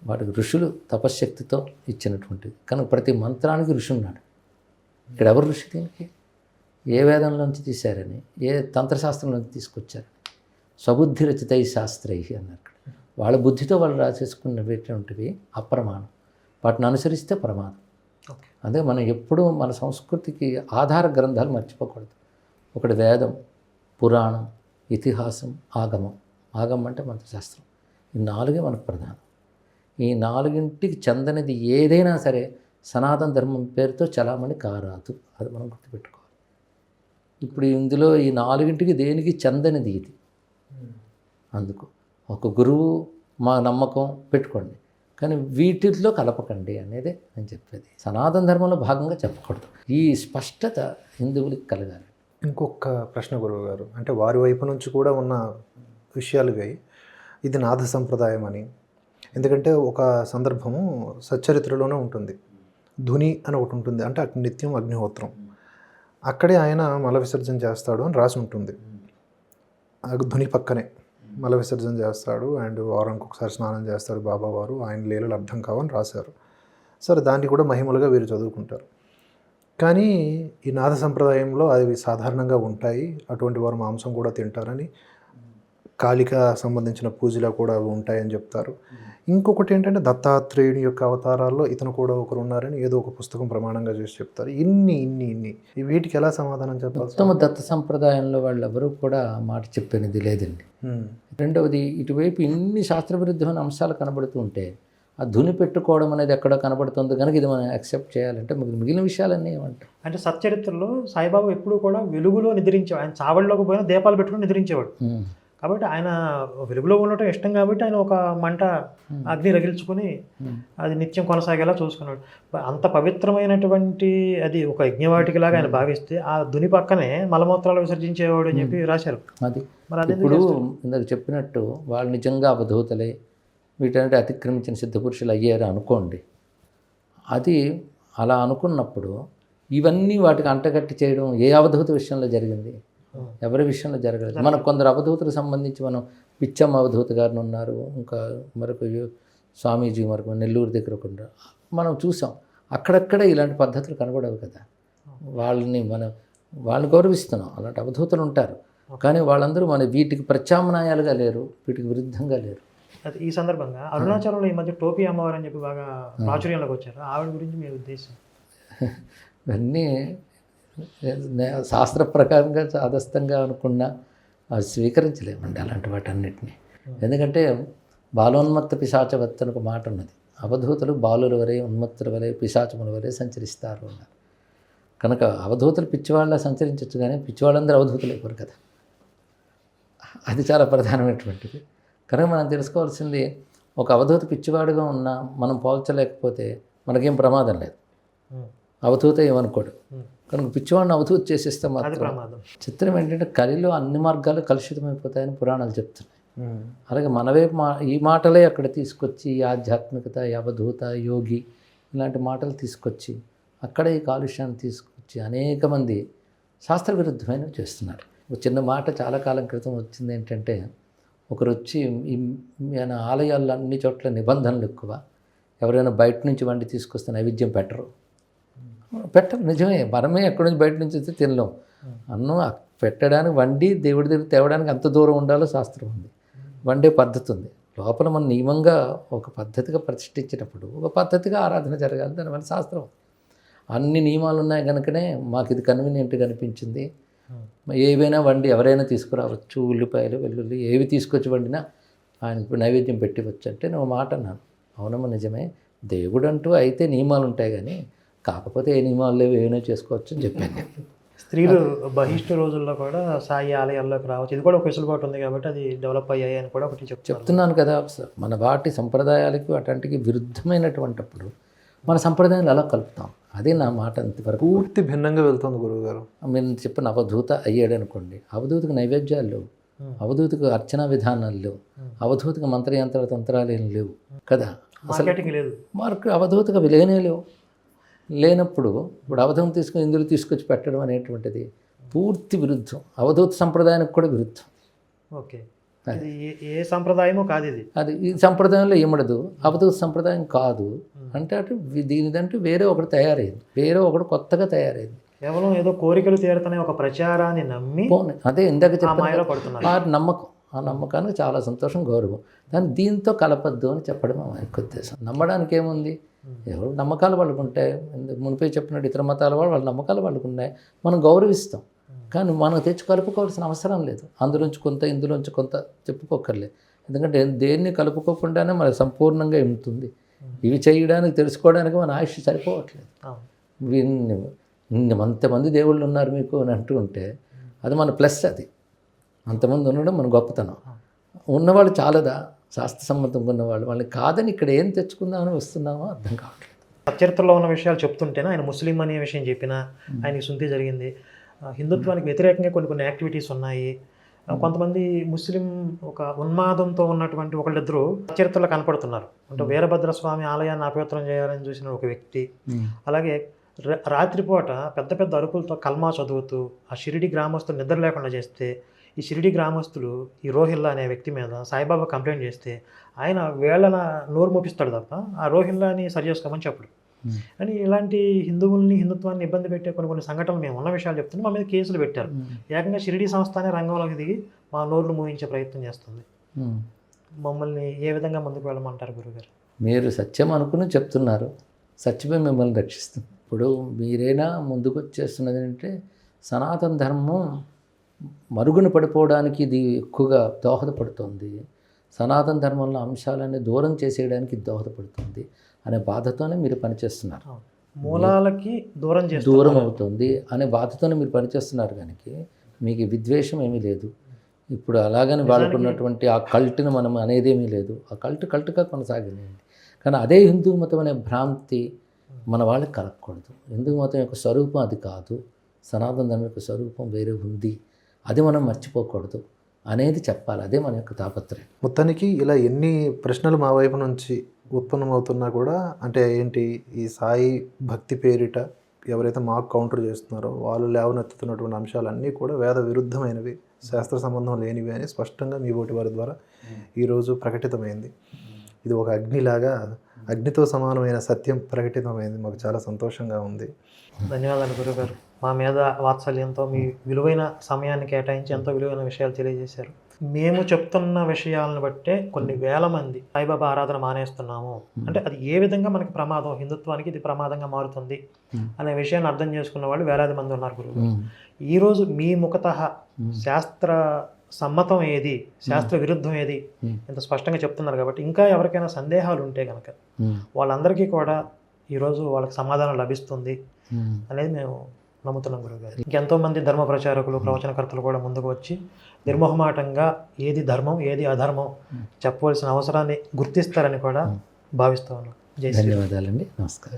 వాటికి ఋషులు తపశ్శక్తితో ఇచ్చినటువంటిది. కనుక ప్రతి మంత్రానికి ఋషి ఉన్నాడు. ఇక్కడ ఎవరు ఋషి? దీనికి ఏ వేదంలోంచి తీశారని, ఏ తంత్రశాస్త్రంలోంచి తీసుకొచ్చారని. స్వబుద్ధి రచితై శాస్త్రై అన్నారు. వాళ్ళ బుద్ధితో వాళ్ళు రాసేసుకున్నటువంటివి అప్రమాణం, వాటిని అనుసరిస్తే ప్రమాదం. అదే మనం ఎప్పుడూ మన సంస్కృతికి ఆధార గ్రంథాలు మర్చిపోకూడదు. ఒకటి వేదం, పురాణం, ఇతిహాసం, ఆగమం. ఆగమం అంటే మంత్రశాస్త్రం. ఈ 4 మనకు ప్రధానం. ఈ 4ంటికి చెందనిది ఏదైనా సరే సనాతన ధర్మం పేరుతో చలామణి కారాదు. అది మనం గుర్తుపెట్టుకోవాలి. ఇప్పుడు ఇందులో ఈ 4ంటికి దేనికి చెందనిది ఇది. అందుకు ఒక గురువు మా నమ్మకం పెట్టుకోండి, కానీ వీటిల్లో కలపకండి అనేదే నేను చెప్పేది. సనాతన ధర్మంలో భాగంగా చెప్పకూడదు. ఈ స్పష్టత హిందువులకి కలగాలి. ఇంకొక ప్రశ్న గురువు గారు, అంటే వారి వైపు నుంచి కూడా ఉన్న విషయాలుగా ఇది నాథ సంప్రదాయం అని. ఎందుకంటే ఒక సందర్భము సచ్చరిత్రలోనే ఉంటుంది, ధుని అని ఒకటి ఉంటుంది, అంటే నిత్యం అగ్నిహోత్రం. అక్కడే ఆయన మల విసర్జన చేస్తాడు అని రాసి ఉంటుంది. ధుని పక్కనే మల విసర్జన చేస్తాడు, అండ్ వారానికి ఒకసారి స్నానం చేస్తాడు బాబావారు, ఆయన లీలలు అర్థం కావని రాశారు. సరే, దాన్ని కూడా మహిమలుగా వీరు చదువుకుంటారు. కానీ ఈ నాథ సంప్రదాయంలో అవి సాధారణంగా ఉంటాయి, అటువంటి వారు మాంసం కూడా తింటారని, కాళిక సంబంధించిన పూజలు కూడా అవి ఉంటాయని చెప్తారు. ఇంకొకటి ఏంటంటే దత్తాత్రేయుని యొక్క అవతారాల్లో ఇతను కూడా ఒకరు ఉన్నారని ఏదో ఒక పుస్తకం ప్రమాణంగా చేసి చెప్తారు. ఇన్ని వీటికి ఎలా సమాధానం చెప్పాలి? ఉత్తమ దత్త సంప్రదాయంలో వాళ్ళు ఎవరు కూడా మాట చెప్పినది లేదండి. రెండవది, ఇటువైపు ఇన్ని శాస్త్రవిరుద్ధమైన అంశాలు కనబడుతూ ఉంటే ఆ ధుని పెట్టుకోవడం అనేది ఎక్కడో కనబడుతుంది కనుక ఇది మనం యాక్సెప్ట్ చేయాలంటే మిగిలిన విషయాలన్నీ ఏమంటారు? అంటే సచ్చరిత్రలో సాయిబాబా ఎప్పుడూ కూడా వెలుగులో నిద్రించేవాడు. ఆయన చావడిలోకి పోయినా దీపాలు పెట్టుకుని నిద్రించేవాడు. కాబట్టి ఆయన వెలుగులో ఉండటం ఇష్టం కాబట్టి ఆయన ఒక మంట అగ్ని రగిల్చుకొని అది నిత్యం కొనసాగేలా చూసుకున్నాడు. అంత పవిత్రమైనటువంటి అది ఒక యజ్ఞవాటికలాగా ఆయన భావిస్తే ఆ దుని పక్కనే మలమూత్రాలు విసర్జించేవాడు అని చెప్పి రాశారు. అది మరి అది ఇప్పుడు ఇందాక చెప్పినట్టు వాళ్ళు నిజంగా అవధూతలే, వీటన్నిటి అతిక్రమించిన సిద్ధపురుషులు అయ్యారు అనుకోండి. అది అలా అనుకున్నప్పుడు ఇవన్నీ వాటికి అంటగట్టి చేయడం ఏ అవధూత విషయంలో జరిగింది? ఎవరి విషయంలో జరగలేదు. మనకు కొందరు అవధూతలకు సంబంధించి మనం పిచ్చమ్మ అవధూత గారిని ఉన్నారు, ఇంకా మరొక స్వామీజీ మరొక నెల్లూరు దగ్గర ఒక మనం చూసాం. అక్కడక్కడ ఇలాంటి పద్ధతులు కనబడవు కదా. వాళ్ళని గౌరవిస్తున్నాం, అలాంటి అవధూతలు ఉంటారు. కానీ వాళ్ళందరూ వీటికి ప్రత్యామ్నాయాలుగా లేరు, వీటికి విరుద్ధంగా లేరు. అది ఈ సందర్భంగా అరుణాచలంలో ఈ మధ్య టోపీ అమ్మవారు అని చెప్పి బాగా ప్రాచుర్యంలోకి వచ్చారు. ఆవిడ గురించి మీ ఉద్దేశం? ఇవన్నీ శాస్త్ర ప్రకారంగా చాదస్తంగా అనుకున్నా అది స్వీకరించలేమండి అలాంటి వాటన్నిటిని. ఎందుకంటే బాలోన్మత్త పిశాచవత్ అని ఒక మాట ఉన్నది. అవధూతలు బాలుల వలె, ఉన్మత్తుల వలె, పిశాచముల వలె సంచరిస్తారు అన్నారు. కనుక అవధూతలు పిచ్చివాళ్ళ సంచరించవచ్చు, కానీ పిచ్చివాళ్ళందరూ అవధూతలు అయిపోరు కదా. అది చాలా ప్రధానమైనటువంటిది. కనుక మనం తెలుసుకోవాల్సింది, ఒక అవధూత పిచ్చివాడుగా ఉన్నా మనం పోల్చలేకపోతే మనకేం ప్రమాదం లేదు. అవధూత ఏమనుకోడు. కనుక పిచ్చివాడిని అవధూత చేసేస్తే మాత్రం చిత్రం ఏంటంటే కలిలో అన్ని మార్గాలు కలుషితమైపోతాయని పురాణాలు చెప్తున్నాయి. అలాగే మనవే ఈ మాటలే అక్కడ తీసుకొచ్చి ఈ ఆధ్యాత్మికత, ఈ అవధూత, యోగి ఇలాంటి మాటలు తీసుకొచ్చి అక్కడే ఈ కాలుష్యాన్ని తీసుకొచ్చి అనేక మంది శాస్త్ర విరుద్ధమైనవి చేస్తున్నారు. ఒక చిన్న మాట చాలా కాలం క్రితం వచ్చింది ఏంటంటే, ఒకరు వచ్చి మన ఆలయాల్లో అన్ని చోట్ల నిబంధనలు ఎక్కువ, ఎవరైనా బయట నుంచి వండి తీసుకొస్తే నైవేద్యం పెట్టరు. నిజమే, మనమే ఎక్కడి నుంచి బయట నుంచి వస్తే తినలేం. అన్నం పెట్టడానికి వండి దేవుడి దగ్గర తేవడానికి అంత దూరం ఉండాలో శాస్త్రం ఉంది, వండే పద్ధతి ఉంది. లోపల మనం నియమంగా ఒక పద్ధతిగా ప్రతిష్ఠించినప్పుడు ఒక పద్ధతిగా ఆరాధన జరగాలి, దాని మన శాస్త్రం. అన్ని నియమాలు ఉన్నాయి కనుకనే మాకు ఇది కన్వీనియంట్గా అనిపించింది. ఏవైనా వండి ఎవరైనా తీసుకురావచ్చు, ఉల్లిపాయలు, వెల్లుల్లి ఏవి తీసుకొచ్చి వండినా ఆయనకు నైవేద్యం పెట్టివచ్చు అంటే నేను మాట అన్నాను. అవునమ్మా నిజమే, దేవుడు అంటూ అయితే నియమాలు ఉంటాయి, కానీ కాకపోతే ఏ నియమాలు లేవు, ఏమైనా చేసుకోవచ్చు అని చెప్పాను. స్త్రీలు బహిష్ట రోజుల్లో కూడా సాయి ఆలయాల్లోకి రావచ్చు, ఇది కూడా ఒక వెసులుబాటు ఉంది కాబట్టి అది డెవలప్ అయ్యాయి అని కూడా ఒకటి చెప్తున్నాను కదా. మన వాటి సంప్రదాయాలకి వాటికి విరుద్ధమైనటువంటిప్పుడు మన సంప్రదాయాలు ఎలా కలుపుతాం? అదే నా మాట. అంతవరకు పూర్తి భిన్నంగా వెళ్తుంది గురువుగారు. మీరు చెప్పిన అవధూత అయ్యాడు అనుకోండి, అవధూతకు నైవేద్యాలు లేవు, అవధూతకు అర్చనా విధానాలు లేవు, అవధూతకు మంత్రయంత్ర తంత్రాలు ఏం లేవు కదా. అసలు లేదు, అవధూతకు అవి లేనే లేవు. లేనప్పుడు ఇప్పుడు అవధూతం తీసుకుని ఇందులో తీసుకొచ్చి పెట్టడం అనేటువంటిది పూర్తి విరుద్ధం, అవధూత సంప్రదాయానికి కూడా విరుద్ధం. ఓకే, ఏ సంప్రదాయమో కాదు ఇది. అది ఈ సంప్రదాయంలో ఏమడదు, అవధూత సంప్రదాయం కాదు అంటే అటు దీనిదంటూ వేరే ఒకటి తయారైంది, వేరే ఒకటి కొత్తగా తయారైంది. కేవలం ఏదో కోరికలు తీరుతానే ఒక ప్రచారాన్ని నమ్మి అదే ఇందాక చెప్పిన పడుతున్నారు. నమ్మకం, ఆ నమ్మకానికి చాలా సంతోషం, గౌరవం. దాన్ని దీంతో కలపద్దు అని చెప్పడం మా యొక్క ఉద్దేశం. నమ్మడానికి ఏముంది, ఎవరు నమ్మకాలు వాళ్ళకు ఉంటాయి. మునిపే చెప్పినట్టు ఇతర మతాల వాళ్ళ నమ్మకాలు వాళ్ళకు ఉన్నాయి, మనం గౌరవిస్తాం. కానీ మనం తెచ్చి కలుపుకోవాల్సిన అవసరం లేదు. అందులోంచి కొంత ఇందులోంచి కొంత చెప్పుకోకర్లేదు. ఎందుకంటే దేన్ని కలుపుకోకుండానే మనకు సంపూర్ణంగా ఉంటుంది. ఇవి చేయడానికి తెలుసుకోవడానికి మన ఆయుష్ సరిపోవట్లేదు. అంతమంది దేవుళ్ళు ఉన్నారు మీకు అని అంటూ ఉంటే అది మన ప్లస్. అది అంతమంది ఉండడం మన గొప్పతనం. ఉన్నవాళ్ళు చాలదా? శాస్త్ర సమ్మతంగా ఉన్నవాళ్ళు, వాళ్ళని కాదని ఇక్కడ ఏం తెచ్చుకుందామని వస్తున్నామో అర్థం కావట్లేదు. చరిత్రలో ఉన్న విషయాలు చెప్తుంటేనే ఆయన ముస్లిం అనే విషయం చెప్పినా ఆయనకి శుద్ధి జరిగింది. హిందుత్వానికి వ్యతిరేకంగా కొన్ని యాక్టివిటీస్ ఉన్నాయి. కొంతమంది ముస్లిం ఒక ఉన్మాదంతో ఉన్నటువంటి ఒకళ్ళిద్దరూ చరిత్రలో కనపడుతున్నారు. అంటే వీరభద్రస్వామి ఆలయాన్ని అపవిత్రం చేయాలని చూసిన ఒక వ్యక్తి, అలాగే రాత్రిపూట పెద్ద పెద్ద అరుపులతో కల్మా చదువుతూ ఆ షిరిడి గ్రామస్తులు నిద్ర లేకుండా చేస్తే, ఈ షిరిడి గ్రామస్తులు ఈ రోహిల్లా అనే వ్యక్తి మీద సాయిబాబా కంప్లైంట్ చేస్తే ఆయన వేళన నోరు మోపిస్తాడు తప్ప ఆ రోహిల్లాని సరి చేసుకోమని చెప్పడు. అని ఇలాంటి హిందుత్వాన్ని ఇబ్బంది పెట్టే కొన్ని సంఘటనలు మేము ఉన్న విషయాలు చెప్తుంటే మా మీద కేసులు పెట్టారు. ఏకంగా షిరిడి సంస్థనే రంగంలోకి దిగి మా నోర్లు మూయించే ప్రయత్నం చేస్తుంది. మమ్మల్ని ఏ విధంగా ముందుకు వెళ్ళమంటారు గురుగారు? మీరు సత్యం అనుకుని చెప్తున్నారు, సత్యమే మిమ్మల్ని రక్షిస్తుంది. ఇప్పుడు మీరైనా ముందుకు వచ్చేస్తున్నది అంటే సనాతన ధర్మం మరుగున పడిపోవడానికి ఇది ఎక్కువగా దోహదపడుతుంది. సనాతన ధర్మంలో అంశాలన్నీ దూరం చేసేయడానికి దోహదపడుతుంది అనే బాధతోనే మీరు పనిచేస్తున్నారు. మూలాలకి దూరం చేస్తారు. దూరం అవుతుంది అనే బాధతోనే మీరు పనిచేస్తున్నారు కనుక మీకు విద్వేషం ఏమీ లేదు. ఇప్పుడు అలాగని వాళ్ళకున్నటువంటి ఆ కల్ట్ని మనం అనేదేమీ లేదు. ఆ కల్ట్గా కొనసాగింది. కానీ అదే హిందూ మతం అనే భ్రాంతి మన వాళ్ళకి కలగకూడదు. హిందూ మతం యొక్క స్వరూపం అది కాదు, సనాతన ధర్మం యొక్క స్వరూపం వేరే ఉంది, అది మనం మర్చిపోకూడదు అనేది చెప్పాలి. అదే మన యొక్క తాపత్రయం. మొత్తానికి ఇలా ఎన్ని ప్రశ్నలు మా వైపు నుంచి ఉత్పన్నమవుతున్నా కూడా అంటే ఏంటి, ఈ సాయి భక్తి పేరిట ఎవరైతే మాకు కౌంటర్ చేస్తున్నారో వాళ్ళు లేవనెత్తుతున్నటువంటి అంశాలన్నీ కూడా వేద విరుద్ధమైనవి, శాస్త్ర సంబంధం లేనివి అని స్పష్టంగా మీ ఓటి వారి ద్వారా ఈరోజు ప్రకటితమైంది. ఇది ఒక అగ్నిలాగా, అగ్నితో సమానమైన సత్యం ప్రకటితమైంది. మాకు చాలా సంతోషంగా ఉంది. ధన్యవాదాలు గురుగారు. మా మీద వాత్సల్యంతో మీ విలువైన సమయాన్ని కేటాయించి ఎంతో విలువైన విషయాలు తెలియజేశారు. మేము చెప్తున్న విషయాలను బట్టే కొన్ని వేల మంది సాయిబాబా ఆరాధన మానేస్తున్నాము అంటే అది ఏ విధంగా మనకి ప్రమాదం, హిందుత్వానికి ఇది ప్రమాదంగా మారుతుంది అనే విషయాన్ని అర్థం చేసుకున్న వాళ్ళు వేలాది మంది ఉన్నారు గురువు. ఈరోజు మీ ముఖతః శాస్త్ర సమ్మతం ఏది, శాస్త్ర విరుద్ధం ఏది ఇంత స్పష్టంగా చెప్తున్నారు కాబట్టి ఇంకా ఎవరికైనా సందేహాలు ఉంటే కనుక వాళ్ళందరికీ కూడా ఈరోజు వాళ్ళకి సమాధానం లభిస్తుంది అనేది మేము నమ్ముతున్నాం గురువుగారు. ఇంకెంతో మంది ధర్మ ప్రచారకులు, ప్రవచనకర్తలు కూడా ముందుకు వచ్చి నిర్మోహమాటంగా ఏది ధర్మం ఏది అధర్మం చెప్పవలసిన అవసరాన్ని గుర్తిస్తారని కూడా భావిస్తూ ఉన్నాం. జై శ్రీ. ధన్యవాదాలండి. నమస్కారం.